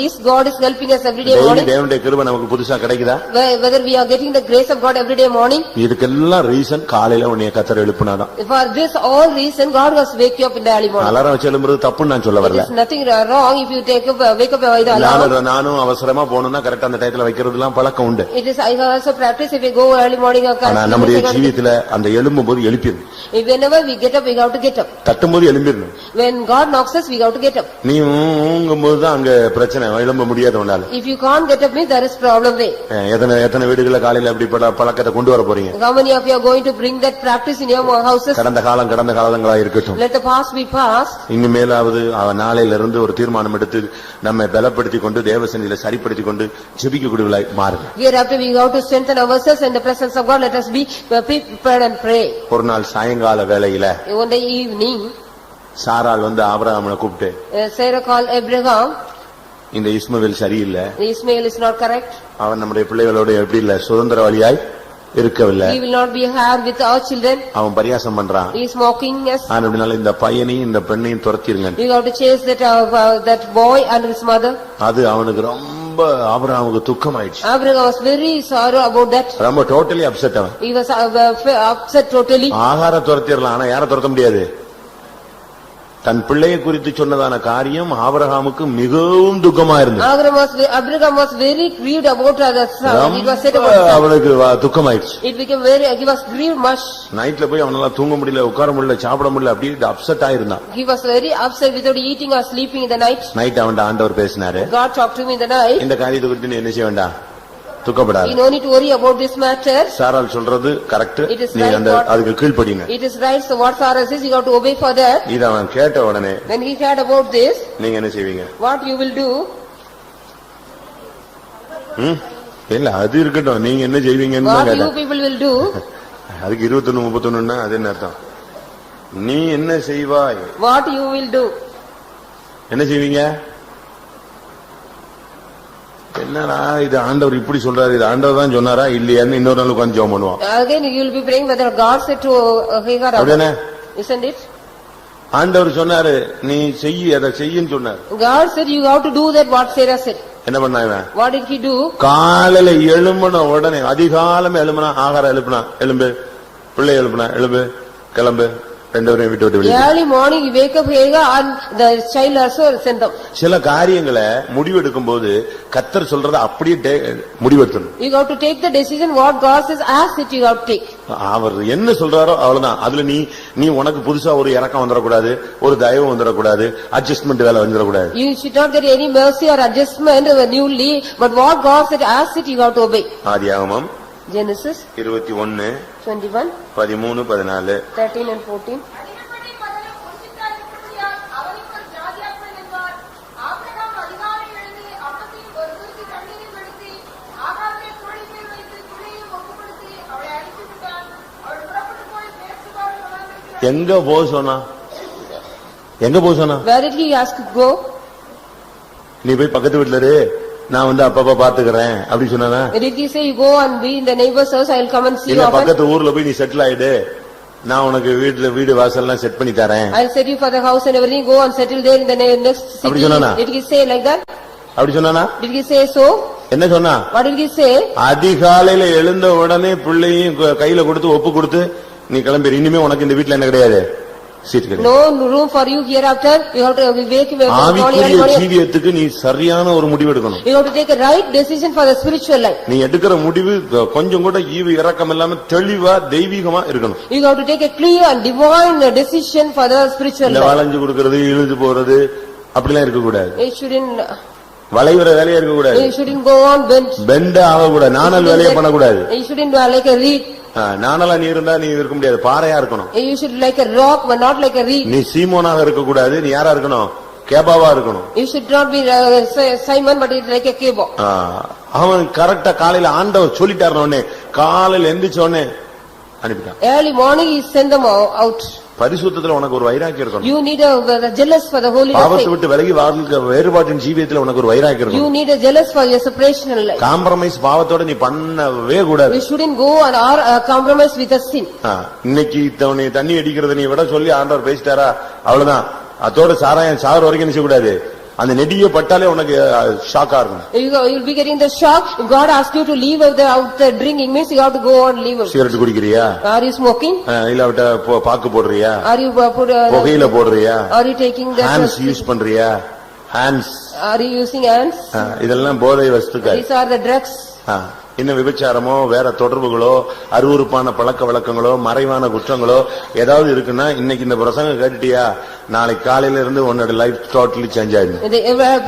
Is God is helping us every day daily morning? தேவனுடைய கிருபை நமக்கு புதுசா கிடைக்குதா? Whether we are getting the grace of God every day morning? இதுக்கெல்லாம் ரீசன் காலையில உன்னை கர்த்தர் எழுப்புனாதான். For this all reason God has wake you up in the early morning. Alarm வச்சு எழும்புறது தப்புன்னு நான் சொல்ல வரல. There is nothing wrong if you wake up by the alarm. நானும் அவசரமா போகணும்னா கரெக்டா அந்த டயத்துல வைக்கிறதுலாம் பழக்கம் உண்டு. It is I also practice if we go early morning or ஆனா நம்முடைய ஜீவியத்துல அந்த எழும்பும்போது எழுப்பிடணும். Whenever we get up we got to get up. தட்டும்போது எழும்பிடணும். When God knocks us we got to get up. நீ ஊங்கும்போது தான் அங்க பிரச்சனை, எழும்ப முடியாது உன்னால. If you can't get up means there is problem there. எத்தனை வீடுகள காலையில அப்படி பழக்கத்தை கொண்டு வர போறீங்க? How many of you are going to bring that practice in your houses? கடந்த காலங்களா இருக்கட்டும். Let the past be past. இனிமேலாவது நாளையில இருந்து ஒரு தீர்மானம் எடுத்து நம்மை பலப்படுத்திக் கொண்டு தேவசன்னிதியில சரிப்படுத்திக் கொண்டு ஜெபிக்கக்கூடியவர்களாய் மாறுங்க. Hereafter we go to strengthen ourselves in the presence of God. Let us be prepared and pray. ஒரு நாள் சாயங்கால வேளையில One day evening சாராள் வந்து ஆபிரகாமை கூப்பிட்டு, Sarah called Abraham. இந்த இஸ்மவேல் சரியில்லை, Ismail is not correct. அவன் நம்முடைய பிள்ளைகளோட எப்படி இல்ல சுதந்திரவாளியாய் இருக்கவில்லை, He will not be here with our children. அவன் பரியாசம் பண்றான். He is mocking us. அப்படினால இந்த பையனையும் இந்த பெண்ணையும் துரத்திருங்க. We got to chase that boy and his mother. அது அவனுக்கு ரொம்ப ஆபிரகாமுக்கு துக்கமாயிடுச்சு. Abraham was very sorrow about that. ரொம்ப டோட்டலி அப்செட் அவன். He was upset totally. ஆகார துரத்திடலாம், ஆனா யாரை துரத்த முடியாது? தன் பிள்ளையை குறித்து சொன்னதான காரியம் ஆபிரகாமுக்கு மிகவும் துக்கமா இருந்தது. Abraham was very grieved about that son. He was said about that. அவனுக்கு துக்கமாயிடுச்சு. It became he was grieved much. நைட்ல போய் அவனால தூங்க முடியல, உட்கார முடியல, சாப்பிட முடியல, அப்படியே upset ஆயிருந்தான். He was very upset without eating or sleeping in the night. Night அவன்ட ஆண்டவர் பேசினாரு. God talked to him in the night. இந்த காரியத்தை குறித்து நீ என்ன செய்ய வேண்டாம், துக்கப்படாத. You no need to worry about this matter. சாராள் சொல்றது கரெக்ட், நீ அதுக்கு கீழ்ப்படிங்க. It is right. So what Sarah says, you got to obey for that. இத அவன் கேட்ட உடனே when he heard about this, நீங்க என்ன செய்வீங்க? What you will do? இல்ல அது இருக்கட்டும், நீங்க என்ன செய்வீங்கன்னு What கேட்டேன். you people will do? அதுக்கு 21-31ன்னா அது என்ன அர்த்தம்? நீ என்ன செய்வாய்? What you will do? என்ன செய்வீங்க? என்னடா இது ஆண்டவர் இப்படி சொல்றாரு, இது ஆண்டவர் தான் சொன்னாரா இல்லையான்னு இன்னொரு நாள் உட்கார்ந்து ஜெபம் பண்ணுவான். Again you will be praying whether God said to Hagar. Isn't it? ஆண்டவர் சொன்னாரு நீ செய், அதை செய்யின்னு சொன்னார். God said you have to do that what Sarah said. என்ன பண்ணா இவன்? What did he do? காலையில எழும்பின உடனே, அதிகாலமே எழும்பினா, ஆகாரம் எழுப்பினா, எழும்பு, பிள்ளை எழுப்பினா, எழும்பு, கிளம்பு, ரெண்டு பேரும் விட்டு விட்டு. Early morning you wake up Hagar and the child also sent them. சில காரியங்களை முடிவெடுக்கும் போது கர்த்தர் சொல்றத அப்படியே முடிவெடுக்கணும். You got to take the decision what God says as it you have to take. அவர் என்ன சொல்றாரோ அவ்வளவுதான். அதுல நீ உனக்கு புதுசா ஒரு இறக்கம் வந்துடக்கூடாது, ஒரு தயவு வந்துடக்கூடாது, அட்ஜஸ்ட்மெண்ட் வேலை வந்துடக்கூடாது. You should not get any mercy or adjustment newly, but what God said as it you have to obey. ஆதியாகமம் Genesis 21, 21, 13, 14. 13 and 14. கடினப்படி மகனும் புருஷித்தார் இருக்கிறபடியால் அவனுக்கு ஒரு ஜாதியாக்குவேன் என்பார். ஆபிரகாம் அதிகாலை எழுந்து அப்பத்தில் ஒரு துருத்தி தண்ணீரில் எடுத்து ஆகாரத்தை தோளின் மேல் வைத்து துணியையும் ஒப்புக்கொடுத்து அவளை அழித்து விட்டான். அவள் புறப்பட்டு போய் பேசுவாள் வளர்ந்திருக்கிறாள். எங்க போக சொன்னா? எங்க போக சொன்னா? Where did he ask to go? நீ போய் பக்கத்து வீட்டுல இரு, நான் வந்து அப்பப்ப பாத்துக்கிறேன் அப்படி சொன்னா? Did he say, go and be in the neighbor's house, I will come and see you இல்ல often? பக்கத்து ஊர்ல போய் நீ செட்டில் ஆயிடு, நான் உனக்கு வீடு வாசல் எல்லாம் செட் பண்ணி தரேன் I will set you for the house and everything, go and settle there in the next அப்படி city. சொன்னானா? Did he say like that? அப்படி சொன்னானா? Did he say so? என்ன சொன்னா? What did he say? அதிகாலையில எழுந்த உடனே பிள்ளையும் கையில கொடுத்து ஒப்பு கொடுத்து நீ கிளம்பி, இனிமே உனக்கு இந்த வீட்டுல என்ன கிடையாது, சீட் கிடையாது. No room for you hereafter, you have to wake up ஆவிக்குரிய ஜீவியத்துக்கு நீ சரியான ஒரு முடிவு எடுக்கணும். You have to take a right decision for the spiritual life. நீ எடுக்கிற முடிவு கொஞ்சம் கூட ஈவு இரக்கம் இல்லாம தெளிவா தெய்வீகமா இருக்கணும். You have to take a clear and divine decision for the spiritual இந்த life. வளைஞ்சு கொடுக்கறது, இழுது போறது அப்படிலாம் இருக்க கூடாது. You shouldn't வளைவுற வேலையா இருக்க கூடாது. You shouldn't go on bent. Bent ஆக கூடாது. நாணல் வேலையை பண்ணக்கூடாது. You shouldn't like a reed. நாணலா நீ இருந்தா நீ இருக்க முடியாது, பாறையா இருக்கணும். You should like a rock but not like a reed. நீ சீமோனாக இருக்க கூடாது, நீ யாரா இருக்கணும், கேபாவா இருக்கணும். You should not be Simon but it's like a cable. அவன் கரெக்டா காலையில ஆண்டவர் சொல்லிட்டாருன உடனே காலையில எந்திரிச்ச உடனே அனுப்பிட்டான். Early morning he sent them out. பரிசுத்தத்துல உனக்கு ஒரு வைராக்கியம் இருக்கணும். You need a jealous for the holiness. பாவத்தை விட்டு விலகி வாழ்க்கை வேறுபாட்டின் ஜீவியத்துல உனக்கு ஒரு வைராக்கியம் இருக்கணும். You need a jealous for your separational life. Compromise பாவத்தோட நீ பண்ணவே கூடாது. You shouldn't go and compromise with a sin. இன்னைக்கு தண்ணி அடிக்கிறத நீ விட சொல்லி ஆண்டவர் பேசிட்டாரா, அவ்வளவுதான். அதோட சாராயம் சாகர வரைக்கும் நிச்சய கூடாது. அந்த நெடிய பட்டாலே உனக்கு ஷாக்கா இருக்கும். You will be getting the shock. If God asks you to leave out the drinking means you have to go and leave. Cigarette குடிக்கிறியா? Are you smoking? இல்ல பாக்கு போடுறியா? Are you புகையில போடுறியா? Are you taking the hands use பண்றியா? hands Are you using hands? இதெல்லாம் போதை வஸ்துக்கள். These are the drugs. இன்னும் விபச்சாரமோ வேற தொடர்புகளோ அருவருப்பான பழக்க வழக்கங்களோ மறைவான குற்றங்களோ ஏதாவது இருக்குன்னா இன்னைக்கு இந்த பிரசங்கம் கேட்டுட்டியா, நாளைக்கு காலையில இருந்து உன்னோட லைஃப் டோட்டலி சேஞ்ச் ஆயிடும்.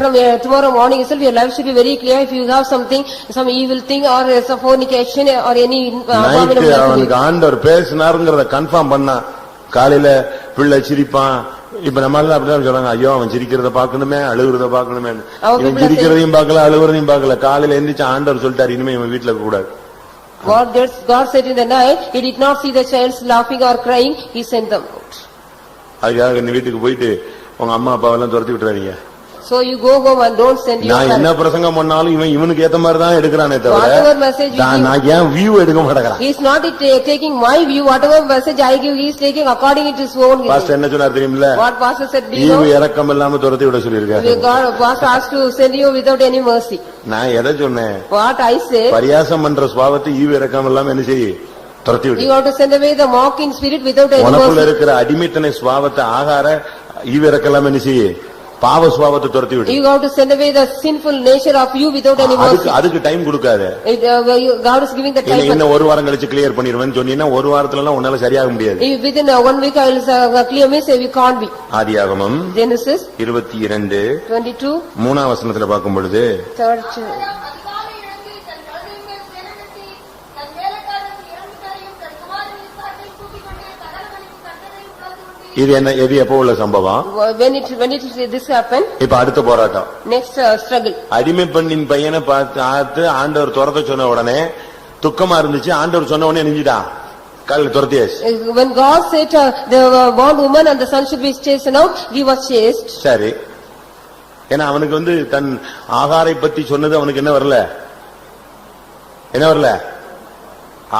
From tomorrow morning itself your life should be very clear. If you have something, some evil thing or some fornication or any அவனுக்கு ஆண்டவர் பேசினாருங்கிறத கன்ஃபார்ம் பண்ணா காலையில பிள்ளை சிரிப்பான். இப்ப நம்ம எல்லாம் அப்படிதான் சொல்றாங்க, ஐயோ அவன் சிரிக்கிறத பாக்கணுமே அழுகுறத பாக்கணுமே. இவன் சிரிக்கிறதையும் பாக்கல அழுகுறதையும் பாக்கல. காலையில எந்திரிச்சு ஆண்டவர் சொல்லிட்டாரு இனிமே இவன் வீட்டுல இருக்க கூடாது. God said in the night he did not see the child laughing or crying, he sent them out. அதுக்காக நீ வீட்டுக்கு போயிட்டு உங்க அம்மா அப்பாவெல்லாம் துரத்தி விட்டுறாதீங்க. So you go home and don't send your நான் என்ன பிரசங்கம் பண்ணாலும் இவனுக்கு ஏத்த மாதிரி தான் எடுக்கிறானே தவிர நான் ஏன் வியூ எடுக்க மாட்டேங்கிறான். He is not taking my view. Whatever message I give, he is taking according to his own. Pastor என்ன சொன்னார் தெரியுமில்ல? What pastor said, do you ஈவு know? இரக்கம் இல்லாம துரத்தி விட சொல்லிருக்காரு. God pastor asked to send you without any mercy. நான் எதை சொன்னேன்? What I say? பரியாசம் பண்ற சுபாவத்தை ஈவு இரக்கம் இல்லாம என்ன செய்ய துரத்தி விடு. You have to send away the mocking spirit without any mercy. உனக்குள்ள இருக்கிற அடிமைத்தனை சுபாவத்தை ஆகார ஈவு இரக்கம் இல்லாம என்ன செய்ய பாவ சுபாவத்தை துரத்தி விடு. You have to send away the sinful nature of you without any mercy. அதுக்கு டைம் கொடுக்காத. God is giving the time. இன்னும் ஒரு வாரம் கழிச்சு கிளியர் பண்ணிடுவேன்னு சொன்னீங்கன்னா ஒரு வாரத்துல எல்லாம் உன்னால சரியாக முடியாது. Within 1 week I will clear means we can't be. ஆதியாகமம் Genesis 22 22 3ஆம் வசனத்துல பார்க்கும் பொழுது third அதிகாலை எழுந்து தன் கழுதையின் மேல் சேணங்கட்டி தன் வேலைக்காரன் 2 பேரையும் தன் குமாரன் ஈசாக்கையும் கூட்டிக் கொண்டு தகனபலிக்கு கட்டளையும் கலந்து கொண்டு இது என்ன எது எப்போ உள்ள சம்பவம்? when it this happened. இப்ப அடுத்த போராட்டம். Next struggle. அடிமை பெண்ணின் பையனை பார்த்து ஆண்டவர் துரத்த சொன்ன உடனே துக்கமா இருந்துச்சு. ஆண்டவர் சொன்ன உடனே நெஞ்சிட்டான் காலையில துரத்தியாச்சு. When God said the bond woman and the son should be chased out, he was chased. சரி, ஏன்னா அவனுக்கு தன் ஆகாரை பத்தி சொன்னது அவனுக்கு என்ன வரல, என்ன வரல?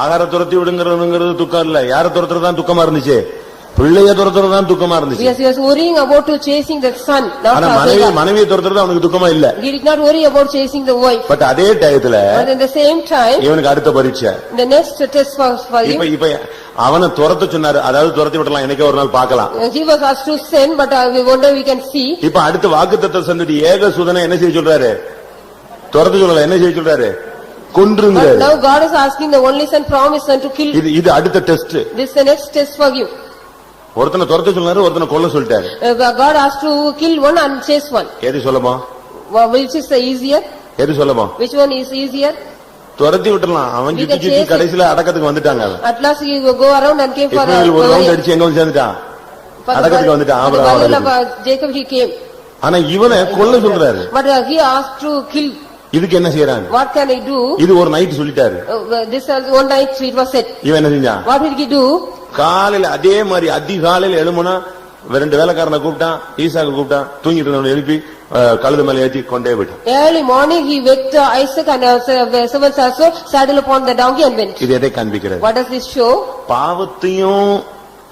ஆகார துரத்தி விடுங்கிறது துக்கம் இல்ல. யார துரத்துறதுதான் துக்கமா இருந்துச்சு? பிள்ளைய துரத்துறதுதான் துக்கமா இருந்துச்சு. Yes, he was worrying about to chasing the son. ஆனா மனைவியை துரத்துறது அவனுக்கு துக்கமா இல்ல. He did not worry about chasing the wife. But அதே டயத்துல But in the same time இவனுக்கு அடுத்த பரீட்சை. the next test for him. இப்ப அவனை துரத்த சொன்னாரு, அதாவது துரத்தி விடலாம், எனக்கே ஒரு நாள் பார்க்கலாம். He was asked to send, but we wonder we can see. இப்ப அடுத்த வாக்குத்தத்தம் சந்ததி ஏக சுதனை என்ன செய்ய சொல்றாரு? துரத்த சொல்லல, என்ன செய்ய சொல்றாரு? கொன்றுங்கிறாரு. Now God is asking the only son promised son to kill. இது அடுத்த test. This is the next test for you. ஒருத்தனை துரத்த சொன்னாரு, ஒருத்தனை கொல்ல சொல்லிட்டாரு. God asked to kill one and chase one. எது சொல்லமா? Which is easier? எது சொல்லமா? Which one is easier? துரத்தி விட்டுறலாம். அவன் சுத்தி சுத்தி கடைசியில அடக்கத்துக்கு வந்துட்டாங்க. At last he will go around and came for Ismail ஒரு ரவுண்ட் அடிச்சு எங்க வந்து சேர்ந்துட்டான்? அடக்கத்துக்கு வந்துட்டான். Jacob he came. ஆனா இவனை கொல்ல சொல்றாரு. But he asked to kill. இதுக்கு என்ன செய்யறாங்க? What can I do? இது ஒரு நைட் சொல்லிட்டாரு. This one night it was said. இவன் என்ன செஞ்சான்? What did he do? காலையில அதே மாதிரி அதிகாலையில எழுமுனா ரெண்டு வேலைக்காரனை கூப்பிட்டான், ஈசாக்கு கூப்பிட்டான், தூங்கிட்டு இருந்தவனை எழுப்பி கழுது மேல ஏற்றி கொண்டே போயிட்டான். Early morning he waked Isaac and servants also saddled upon the donkey and went. இது எதை காண்பிக்கிறது? What does this show? பாவத்தையும்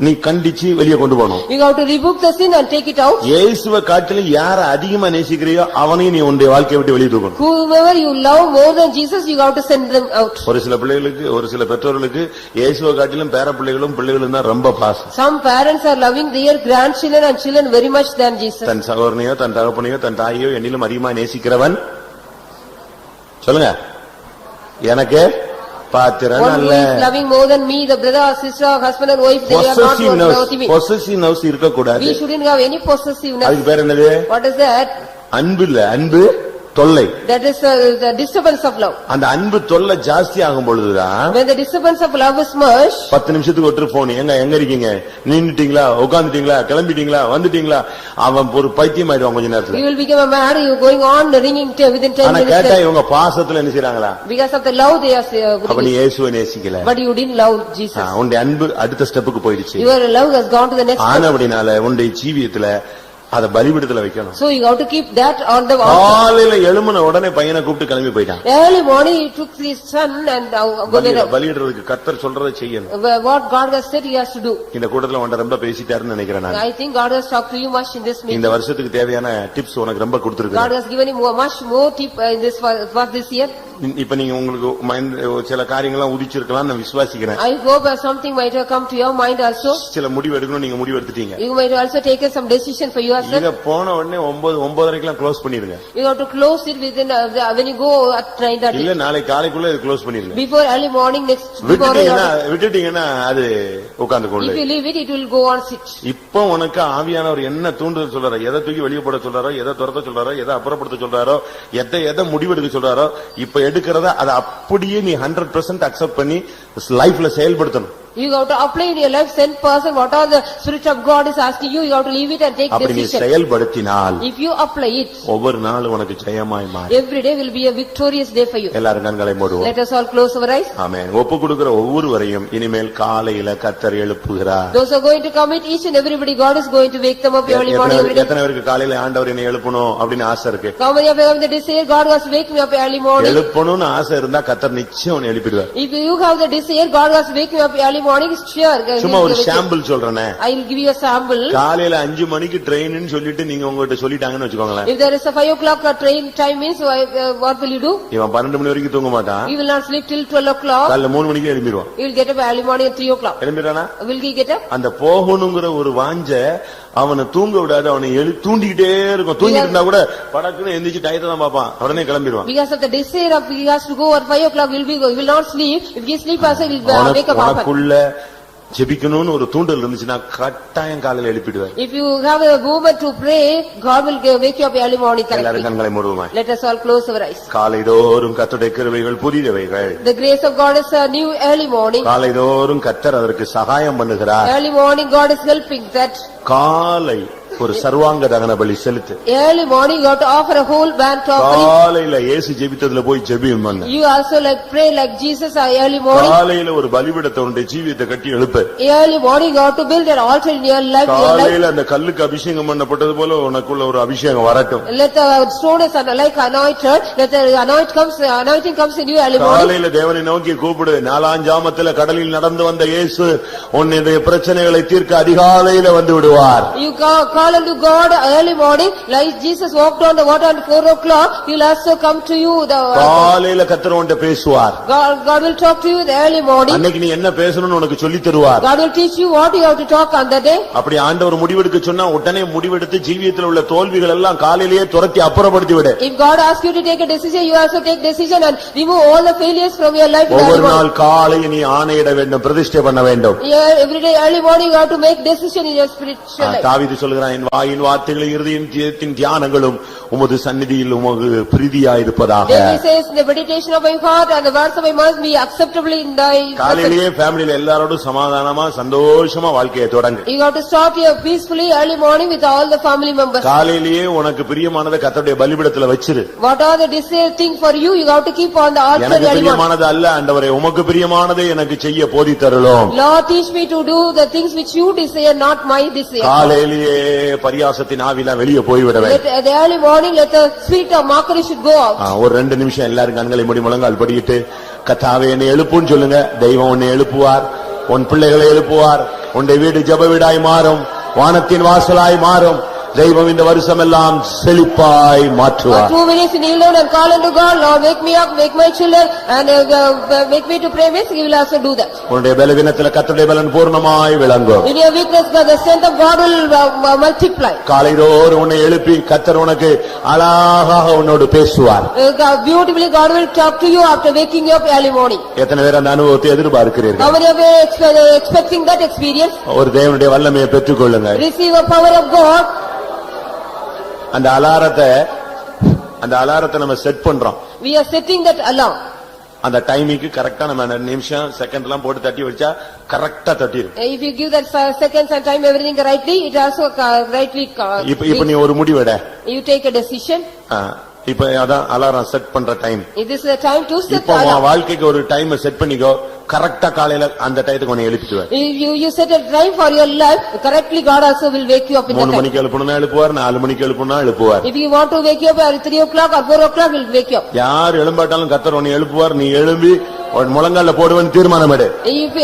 நீ கண்டிச்சு வெளியே கொண்டு போகணும். You have to rebuke the sin and take it out. இயேசுவை காட்டிலும் யார அதிகமா நேசிக்கிறியோ அவனையும் நீ உன்னுடைய வாழ்க்கையை விட்டு வெளியே தூக்கணும். Whoever you love more than Jesus, you have to send them out. ஒரு சில பிள்ளைகளுக்கு, ஒரு சில பெற்றோர்களுக்கு இயேசுவை காட்டிலும் பேர பிள்ளைகளும் தான் ரொம்ப பாசம். Some parents are loving their grandchildren and children very much than Jesus. தன் சகோதரனையோ தன் தகப்பனையோ தன் தாயையோ என்னிலும் அதிகமா நேசிக்கிறவன் சொல்லுங்க எனக்கு பாத்திரன் One who அல்ல. is loving more than me, the brother or sister or husband or wife, they are not worthy me. Possessiveness இருக்க கூடாது. We shouldn't have any possessiveness. அதுக்கு பேர் என்னது? What is that? அன்பு இல்ல, அன்பு தொல்லை. That is the disturbance of love. அந்த அன்பு தொல்லை ஜாஸ்தி ஆகும் பொழுதுதான் When the disturbance of love is much, 10 நிமிஷத்துக்கு ஒருத்தர் போன், எங்க இருக்கீங்க, நின்னுட்டீங்களா, உட்கார்ந்துட்டீங்களா, கிளம்பிட்டீங்களா, வந்துட்டீங்களா, அவன் ஒரு பைத்தியம் ஆயிடுவான் கொஞ்ச நேரத்துல. you will become a mad, you going on ringing within 10 ஆனா minutes. கேட்டா இவங்க பாசத்துல என்ன செய்றாங்களா? Because of the love they are அப்ப நீ இயேசுவை நேசிக்கல. but you didn't love Jesus. உன்னுடைய அன்பு அடுத்த ஸ்டெப்புக்கு போயிடுச்சு. Your love has gone to the next step. ஆனபடினால உன்னுடைய ஜீவியத்துல அத பலிபீடத்துல வைக்கணும். So you have to keep that on the altar. காலையில எழும்பின உடனே பையனை கூப்பிட்டு கிளம்பி போயிட்டான். Early morning he took his son and பலியிடுறதுக்கு கர்த்தர் சொல்றதை செய்யணும். what God has said he has to do. இந்த கூட்டத்துல உன்ட ரொம்ப பேசிட்டாருன்னு நினைக்கிறேன் நான். I think God has talked to you much in this meeting. இந்த வருஷத்துக்கு தேவையான டிப்ஸ் உனக்கு ரொம்ப கொடுத்திருக்காரு. God has given him much more tip in this for this year. இப்ப நீங்க உங்களுக்கு சில காரியங்கள்லாம் உதிச்சிருக்கலாம் நான் விசுவாசிக்கிறேன். I hope something might have come to your mind also. சில முடிவு எடுக்கணும், நீங்க முடிவு எடுத்துட்டீங்க. You might also take some decision for yourself. இத போன உடனே 9:30க்குலாம் க்ளோஸ் பண்ணிடுங்க. You have to close it within when you go at 9:30. இல்ல நாளை காலைக்குள்ள இது க்ளோஸ் பண்ணிடுங்க. Before early morning next விட்டுட்டீங்கன்னா அது உட்கார்ந்து கொள்ளு. If you leave it, it will go on sit. இப்போ உனக்கு ஆவியானவர் என்ன தூண்டுதல் சொல்றாரோ, எதை தூக்கி வெளியே போட சொல்றாரோ, எதை துரத்த சொல்றாரோ, எதை அப்புறப்படுத்த சொல்றாரோ, எதை முடிவெடுக்க சொல்றாரோ, இப்ப எடுக்கிறத அதை அப்படியே நீ 100% அக்செப்ட் பண்ணி லைஃப்ல செயல்படுத்தணும். You have to apply in your life 10% what all the Spirit of God is asking you, you have to leave it and take அப்படி நீ decision. செயல்படுத்தினால் If you apply it, ஒவ்வொரு நாள் உனக்கு ஜெயமாய் மாறும். every day will be a victorious day for you. எல்லாரும் கண்களை மூடுவோம். Let us all close our eyes. ஆமென். ஒப்பு கொடுக்கிற ஒவ்வொருவரையும் இனிமேல் காலையில கர்த்தர் எழுப்புகிறார். Those are going to commit each and everybody, God is going to wake them up early morning every day. எத்தனை பேருக்கு காலையில ஆண்டவர் என்னை எழுப்பணும் அப்படின்னு ஆசை இருக்கு? How many of you have the desire God was wake me up early morning? எழுப்பணும்னு ஆசை இருந்தா கர்த்தர் நிச்சயம் உன்னை எழுப்பிடுவார். If you have the desire God was wake me up early morning, sure. சும்மா ஒரு சாம்பிள் சொல்றேனே. I will give you a sample. காலையில 5 மணிக்கு ட்ரெயின்னு சொல்லிட்டு நீங்க உங்ககிட்ட சொல்லிட்டாங்கன்னு வெச்சுக்கோங்களேன். If there is a 5 o'clock train time means what will you do? இவன் 12 மணி வரைக்கும் தூங்க மாட்டான். He will not sleep till 12 o'clock. காலைல 3 மணிக்கு எழும்பிடுவான். He will get up early morning at 3 o'clock. எழும்பிறானா? Will he get up? அந்த போகணும்ங்கற ஒரு வாஞ்ச அவனை தூங்க விடாத, அவனை தூண்டிக்கிட்டே இருக்கும். தூங்கிட்டு இருந்தா கூட படக்குன்னு எந்திரிச்சு டயத்தை தான் பாப்பான், உடனே கிளம்பிடுவான். Because of the desire of he has to go at 5 o'clock, he will not sleep. If he sleep also he will wake up often. உனக்குள்ள ஜெபிக்கணும்னு ஒரு தூண்டல் இருந்துச்சுன்னா கட்டாயம் காலையில எழுப்பிடுவார். If you have a movement to pray, God will wake you up early morning. எல்லாரும் கண்களை மூடுவோம். Let us all close our eyes. காலைதோறும் கர்த்தருடைய கிருபைகள் புதியவைகள். The grace of God is a new early morning. காலைதோறும் கர்த்தர் அதற்கு சகாயம் பண்ணுகிறார். Early morning God is helping that. காலை ஒரு சர்வாங்க தகன பலி செலுத்து. Early morning you have to offer a whole burnt offering. காலையில இயேசு ஜெபித்ததுல போய் ஜெபியும் பண்ணு. You also like pray like Jesus early morning. காலையில ஒரு பலிபீடத்தை உன்னுடைய ஜீவியத்தை கட்டி எழுப்பு. Early morning you have to build an altar in your life. காலையில அந்த கல்லுக்கு அபிஷேகம் பண்ணப்பட்டது போல உனக்குள்ள ஒரு அபிஷேகம் வரட்டும். Let the stone is like anointed, let the anointing comes in you early morning. காலையில தேவனை நோக்கி கூப்பிடு. 4ஆம் ஜாமத்துல கடலில் நடந்து வந்த இயேசு உன்னுடைய பிரச்சனைகளை தீர்க்க அதிகாலையில வந்து விடுவார். You call unto God early morning, like Jesus walked on the water at 4 o'clock, he will also come to you. காலையில கர்த்தர் உன்கிட்ட பேசுவார். God will talk to you in the early morning. அன்னைக்கு நீ என்ன பேசணும்னு உனக்கு சொல்லி தருவார். God will teach you what you have to talk on that day. அப்படி ஆண்டவர் முடிவெடுக்க சொன்னா உடனே முடிவெடுத்து ஜீவியத்தில் உள்ள தோல்விகள் எல்லாம் காலையிலேயே துரத்தி அப்புறப்படுத்தி விடு. If God asks you to take a decision, you also take decision and remove all the failures from your life. ஒவ்வொரு நாள் காலையில் நீ ஆணையிட வேண்டும், பிரதிஷ்டை பண்ண வேண்டும். Every day early morning you have to make decision in your spiritual life. தாவீது சொல்கிறான், என் வாயின் வார்த்தைகளும் இருதயத்தின் தியானங்களும் உமது சந்நிதியில் உமது பிரீதியாயிருப்பதாக. David says, the meditation of my heart and the words of my mouth be acceptable in thy presence. காலையிலேயே ஃபேமிலில எல்லாரோடும் சமாதானமா சந்தோஷமா வாழ்க்கையை தொடங்கு. You got to start here peacefully early morning with all the family members. காலையிலேயே உனக்கு பிரியமானதை கர்த்தருடைய பலிபீடத்துல வச்சிரு. What are the desired thing for you? You got to keep on the altar எனக்கு early morning. பிரியமானது அல்ல ஆண்டவரே, உமக்கு பிரியமானதை எனக்கு செய்ய போதித்தருளும். Lord, teach me to do the things which you desire, not my desire. காலையிலேயே பரியாசத்தின் ஆவிலாம் வெளியே போய்விடவே. At the early morning, let the spirit of mockery should go out. ஒரு 2 நிமிஷம் எல்லாரும் கண்களை மூடி முழங்கால் படிக்கிட்டு, கர்த்தாவே என்னை எழுப்புன்னு சொல்லுங்க. தெய்வம் உன்னை எழுப்புவார், உன் பிள்ளைகளை எழுப்புவார். உன்னுடைய வீடு ஜெப வீடாய் மாறும், வானத்தின் வாசலாய் மாறும். தெய்வம் இந்த வருஷம் எல்லாம் செழிப்பாய் மாற்றுவார். 2 minutes kneel down and call unto God, Lord, wake me up, wake my children, and make me to pray with. He will also do that. உன்னுடைய பலவீனத்தில் கர்த்தருடைய பலன் பூர்ணமாய் விளங்கும். In your weakness, the strength of God will multiply. காலையிலோடு உன்னை எழுப்பி கர்த்தர் உனக்கு அழகாக உன்னோடு பேசுவார். Beautifully, God will talk to you after waking you up early morning. எத்தனை பேர் அந்த அனுபவத்தை எதிர்பார்க்கிறீர்கள்? How many of you are expecting that experience? ஒரு தேவனுடைய வல்லமையை பெற்றுக் கொள்ளுங்க. Receive the power of God. அந்த அலாரத்தை நம்ம செட் பண்றோம். We are setting that alarm. அந்த டைமிங்க்கு கரெக்டா நம்ம நிமிஷம் செகண்ட் எல்லாம் போட்டு தட்டி வச்சா கரெக்டா தட்டிரும். If you give that seconds and time everything rightly, it also rightly. இப்ப நீ ஒரு முடிவெட. You take a decision. இப்ப அதான் அலாரம் செட் பண்ற time. It is the time to set இப்ப alarm. வாழ்க்கைக்கு ஒரு டைம் செட் பண்ணிக்கோ. கரெக்டா காலையில அந்த டைத்துக்கு உன்னை எழுப்பிடுவார். You set a time for your life, correctly God also will wake you up in the 3 time. மணிக்கு எழுப்பணும்னா எழுப்புவார், 4 மணிக்கு எழுப்பணும்னா எழுப்புவார். If you want to wake you up at 3 o'clock or 4 o'clock, he will wake you up. யார் எழும்பாட்டாலும் கர்த்தர் உன்னை எழுப்புவார். நீ எழும்பி முழங்கால போடுவேன்னு தீர்மானம் எடு. If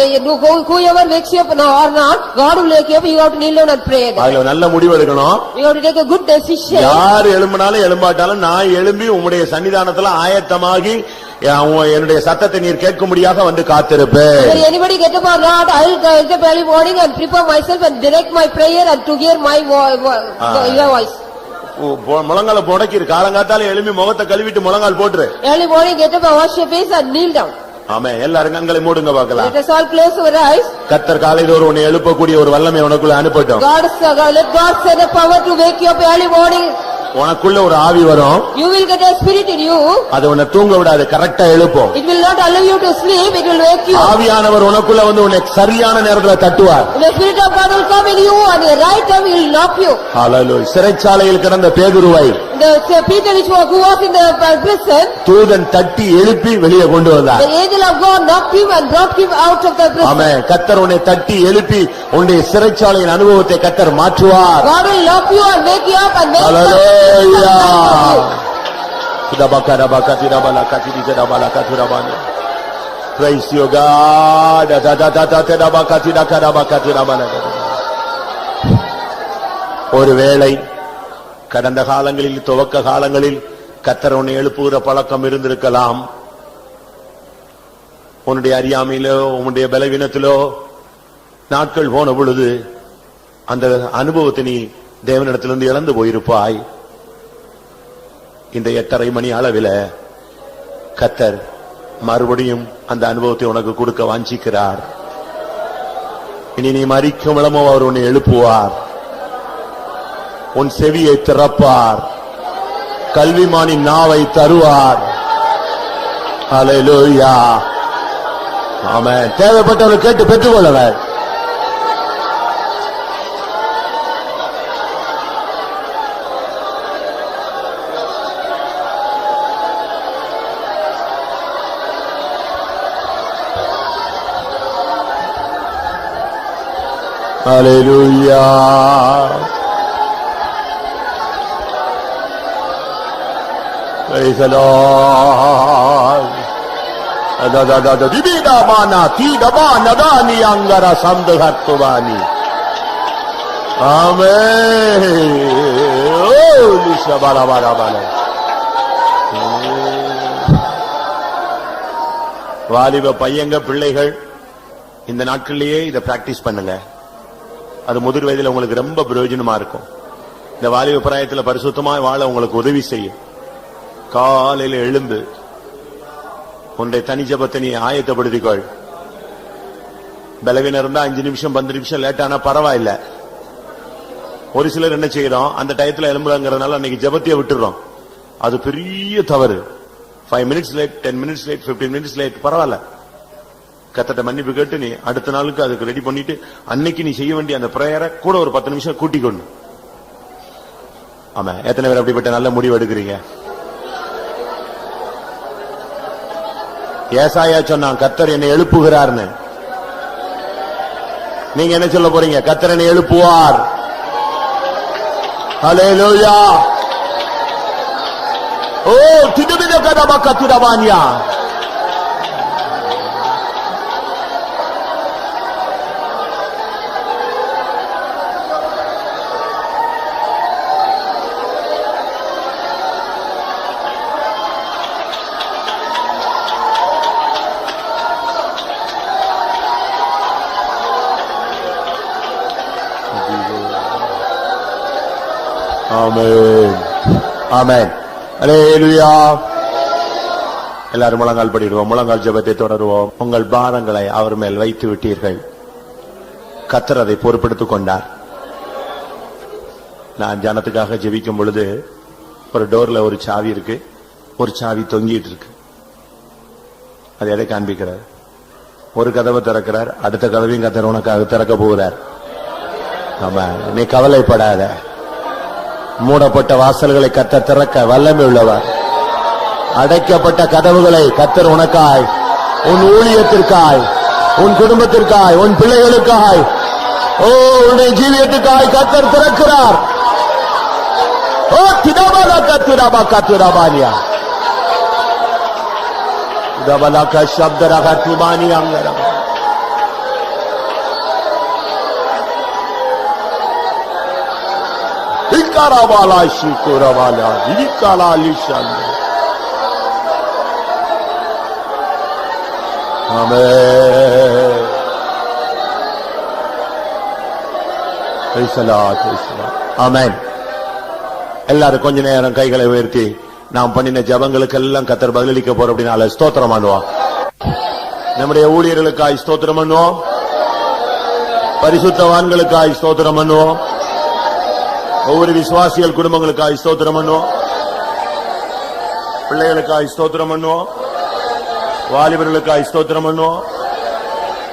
whoever wakes you up or not, God will wake you up. You have to kneel down and pray. அதுல நல்ல முடிவு எடுக்கணும். You have to take a good decision. யார் எழும்பினாலும் எழும்பாட்டாலும் நான் எழும்பி உம்முடைய சன்னிதானத்துல ஆயத்தமாகி என்னுடைய சத்தத்தை நீர் கேட்கும்படியாக வந்து காத்திருப்பேன். Whether anybody get up or not, I will get up early morning and prepare myself and direct my prayer and to hear my your voice. முழங்கால போடக்கிரு. காலங்காத்தால எழும்பி முகத்தை கழுவிட்டு முழங்கால் போட்டுரு. Early morning get up and wash your face and kneel down. ஆமென். எல்லாரும் கண்களை மூடுங்க பார்க்கலாம். Let us all close our eyes. கர்த்தர் காலைதோறும் உன்னை எழுப்பக்கூடிய ஒரு வல்லமை உனக்குள்ள அனுப்பட்டும். Let God send a power to wake you up early morning. உனக்குள்ள ஒரு ஆவி வரும். You will get a spirit in you. அது உன்னை தூங்க விடாது, கரெக்டா எழுப்பும். It will not allow you to sleep, it will wake you. ஆவியானவர் உனக்குள்ள வந்து உன்னை சரியான நேரத்துல தட்டுவார். The spirit of God will come in you and the right time he will knock you. ஹalleluya. சிறைச்சாலையில் கிடந்த பேதுருவை The Peter who was in the prison, தூதன் தட்டி எழுப்பி வெளியே கொண்டு வந்தார். the angel of God knocked him and brought him out of the prison. ஆமென். கர்த்தர் உன்னை தட்டி எழுப்பி உன்னுடைய சிறைச்சாலையின் அனுபவத்தை கர்த்தர் மாற்றுவார். God will knock you and wake you up and make hallelujah. Praise you God. ஒருவேளை கடந்த காலங்களில் துவக்க காலங்களில் கர்த்தர் உன்னை எழுப்புகிற பழக்கம் இருந்திருக்கலாம். உன்னுடைய அறியாமையிலோ உன்னுடைய பலவீனத்திலோ நாட்கள் போன பொழுது அந்த அனுபவத்தை நீ தேவனிடத்திலிருந்து இழந்து போயிருப்பாய். இந்த 8:30 மணி அளவில் கர்த்தர் மறுபடியும் அந்த அனுபவத்தை உனக்கு கொடுக்க வாஞ்சிக்கிறார். இனி நீ மரிக்கும் இளமோ அவர் உன்னை எழுப்புவார். உன் செவியை திறப்பார். கல்விமானின் நாவை தருவார். ஹல்லேலூயா. ஆமென். தேவைப்பட்டவர்கள் கேட்டு பெற்றுக்கொள்ளுங்கள். Hallelujah. Praise the Lord. Dibida mana tida mana dani angara samdhattovani. Amen. Oh, lisha bala bala bala. வாலிப பையங்க பிள்ளைகள் இந்த நாட்களிலேயே இத பிராக்டிஸ் பண்ணுங்க. அது முதிர் வயதில் உங்களுக்கு ரொம்ப பிரயோஜனமா இருக்கும். இந்த வாலிப பிராயத்துல பரிசுத்தமாய் வாழ உங்களுக்கு உதவி செய்யும். காலையில எழுந்து உன்னுடைய தனி ஜெபத்தை நீ ஆயத்தப்படுத்திக்கொள். பலவீனம் இருந்தா 5 நிமிஷம் 10 நிமிஷம் லேட்டானா பரவாயில்ல. ஒரு சிலர் என்ன செய்யறோம், அந்த டயத்துல எழும்புறங்கிறதுனால அன்னைக்கு ஜெபத்தையே விட்டுறோம். அது பெரிய தவறு. 5 minutes late, 10 minutes late, 15 minutes late பரவாயில்ல. கர்த்தர்ட்ட மன்னிப்பு கேட்டு நீ அடுத்த நாளுக்கு அதுக்கு ரெடி பண்ணிட்டு அன்னைக்கு நீ செய்ய வேண்டிய அந்த பிரேயரை கூட ஒரு 10 நிமிஷம் கூட்டிக்கொண்டு. ஆமா, எத்தனை பேர் அப்படிப்பட்ட நல்ல முடிவு எடுக்கிறீங்க? ஏசாயா சொன்னான், கர்த்தர் என்னை எழுப்புகிறார்னு. நீங்க என்ன சொல்ல போறீங்க? கர்த்தர் என்னை எழுப்புவார். ஹல்லேலூயா. ஓ திடுமித கதபா கத்துடவானியா. ஆமென், ஆமென், அல்லேலூயா. எல்லாரும் முழங்கால் படிடுவோம், முழங்கால் ஜெபத்தை தொடருவோம். உங்கள் பாரங்களை அவர் மேல் வைத்து விட்டீர்கள், கர்த்தர் அதை பொறுப்பெடுத்துக் கொண்டார். நான் ஜனத்துக்காக ஜெபிக்கும் பொழுது ஒரு டோர்ல ஒரு சாவி இருக்கு, ஒரு சாவி தொங்கிட்டு இருக்கு. அது எதை காண்பிக்கிறார்? ஒரு கதவை திறக்கிறார், அடுத்த கதவையும் கர்த்தர் உனக்காக திறக்க போகிறார். ஆமா, நீ கவலைப்படாத. மூடப்பட்ட வாசல்களை கர்த்தர் திறக்க வல்லமை உள்ளவர். அடைக்கப்பட்ட கதவுகளை கர்த்தர் உனக்காய், உன் ஊழியத்திற்காய், உன் குடும்பத்திற்காய், உன் பிள்ளைகளுக்காய், ஓ உன்னுடைய ஜீவியத்துக்காய் கர்த்தர் திறக்கிறார். ஓ திடபலா கத்துரபா கத்துரபானியா திடபலா கஷப்தரக துபானியாங்கரா. இக்கரவாலா ஷிகுரவாலா இக்கலா லிஷான். ஆமென். ஆமென். எல்லாரும் கொஞ்ச நேரம் கைகளை உயர்த்தி நாம் பண்ணின ஜபங்களுக்கு எல்லாம் கர்த்தர் பதிலளிக்க போற அப்படினால ஸ்தோத்திரம் பண்ணுவோம். நம்முடைய ஊழியர்களுக்காய் ஸ்தோத்திரம் பண்ணுவோம், பரிசுத்தவான்களுக்காய் ஸ்தோத்திரம் பண்ணுவோம், ஒவ்வொரு விசுவாசிகள் குடும்பங்களுக்காய் ஸ்தோத்திரம் பண்ணுவோம், பிள்ளைகளுக்காய் ஸ்தோத்திரம் பண்ணுவோம், வாலிபர்களுக்காய் ஸ்தோத்திரம் பண்ணுவோம்,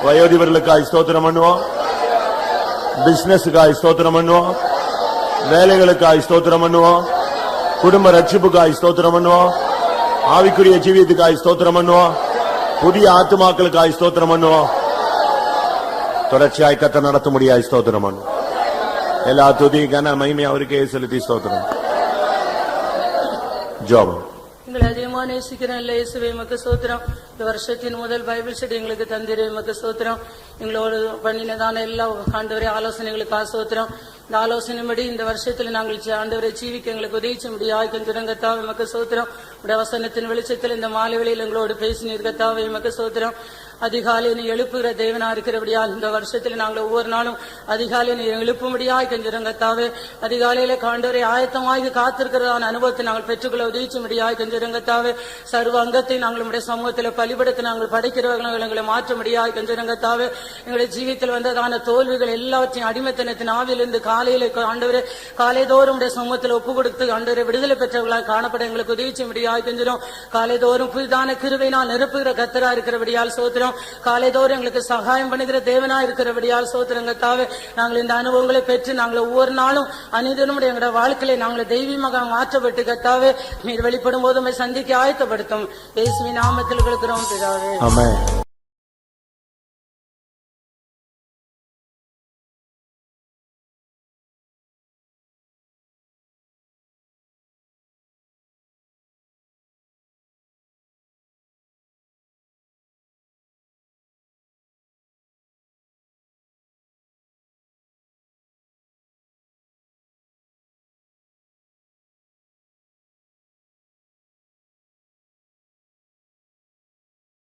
வயோதிபர்களுக்காய் ஸ்தோத்திரம் பண்ணுவோம், பிசினஸுக்காய் ஸ்தோத்திரம் பண்ணுவோம், வேலைகளுக்காய் ஸ்தோத்திரம் பண்ணுவோம், குடும்ப ரட்சிப்புக்காய் ஸ்தோத்திரம் பண்ணுவோம், ஆவிக்குரிய ஜீவியத்துக்காய் ஸ்தோத்திரம் பண்ணுவோம், புதிய ஆத்துமாக்களுக்காய் ஸ்தோத்திரம் பண்ணுவோம், தொடர்ச்சியாய் கர்த்தர் நடத்த முடியாய் ஸ்தோத்திரம் பண்ணுவோம். எல்லா துதி கன மகிமை அவருக்கே செலுத்தி ஸ்தோத்திரம். ஜெபம். எங்களை அதிகமாக நேசிக்கிறேன் இல்லை இயேசுவே, உமக்கு ஸ்தோத்திரம். இந்த வருஷத்தின் முதல் பைபிள் ஸ்டடி எங்களுக்கு தந்திரே, உமக்கு ஸ்தோத்திரம். எங்களோடு பண்ணினதான எல்லா ஆண்டவரே ஆலோசனைகளுக்காக ஸ்தோத்திரம். இந்த ஆலோசனைப்படி இந்த வருஷத்தில் நாங்கள் ஆண்டவரை ஜீவிக்க எங்களுக்கு உதவி முடியாது கொஞ்சம் கத்தாவை உமக்கு ஸ்தோத்திரம். உடைய வசனத்தின் வெளிச்சத்தில் இந்த மாலை வேளையில் எங்களோடு பேசினீர் கத்தாவை உமக்கு ஸ்தோத்திரம். அதிகாலை நீ எழுப்புகிற தேவனா இருக்கிறபடியால் இந்த வருஷத்தில் நாங்கள் ஒவ்வொரு நாளும் அதிகாலை நீ எழுப்பும்படியாய் கொஞ்சம் கத்தாவே. அதிகாலையில காண்டவரை ஆயத்தமாக காத்திருக்கிறதான அனுபவத்தை நாங்கள் பெற்றுக்கொள்ள உதவிச்சும்படியாய் கொஞ்சம் கத்தாவே. சர்வ அங்கத்தை நாங்கள் நம்முடைய சமூகத்தில் பலிபடுத்த நாங்கள் படைக்கிறவர்கள் எங்களை மாற்ற முடியாய் கொஞ்சம் கத்தாவே. எங்களுடைய ஜீவியத்தில் வந்ததான தோல்விகள் எல்லாவற்றையும் அடிமைத்தனத்தின் ஆவிலிருந்து காலையில ஆண்டவரே காலைதோறும் சமூகத்தில் ஒப்பு கொடுத்து ஆண்டவரை விடுதலை பெற்றவர்களால் காணப்பட எங்களுக்கு உதவிச்சு முடியாது கொஞ்சம். காலைதோறும் புதிதான கிருபையினால் நிரப்புகிற கர்த்தரா இருக்கிறபடியால் சோத்திரம். காலைதோறும் எங்களுக்கு சகாயம் பண்ணுகிற தேவனா இருக்கிறபடியால் சோத்திரங்க தாவே. நாங்கள் இந்த அனுபவங்களை பெற்று நாங்கள் ஒவ்வொரு நாளும் அனைதனும் எங்களுடைய வாழ்க்கையை நாங்கள் தெய்வீகமாக மாற்றப்பட்டு கத்தாவே நீர் வெளிப்படும் போது சந்திக்க ஆயத்தப்படுத்தும். இயேசுவின் நாமத்தில் கொடுக்கிறோம் பிதாவே. ஆமென்.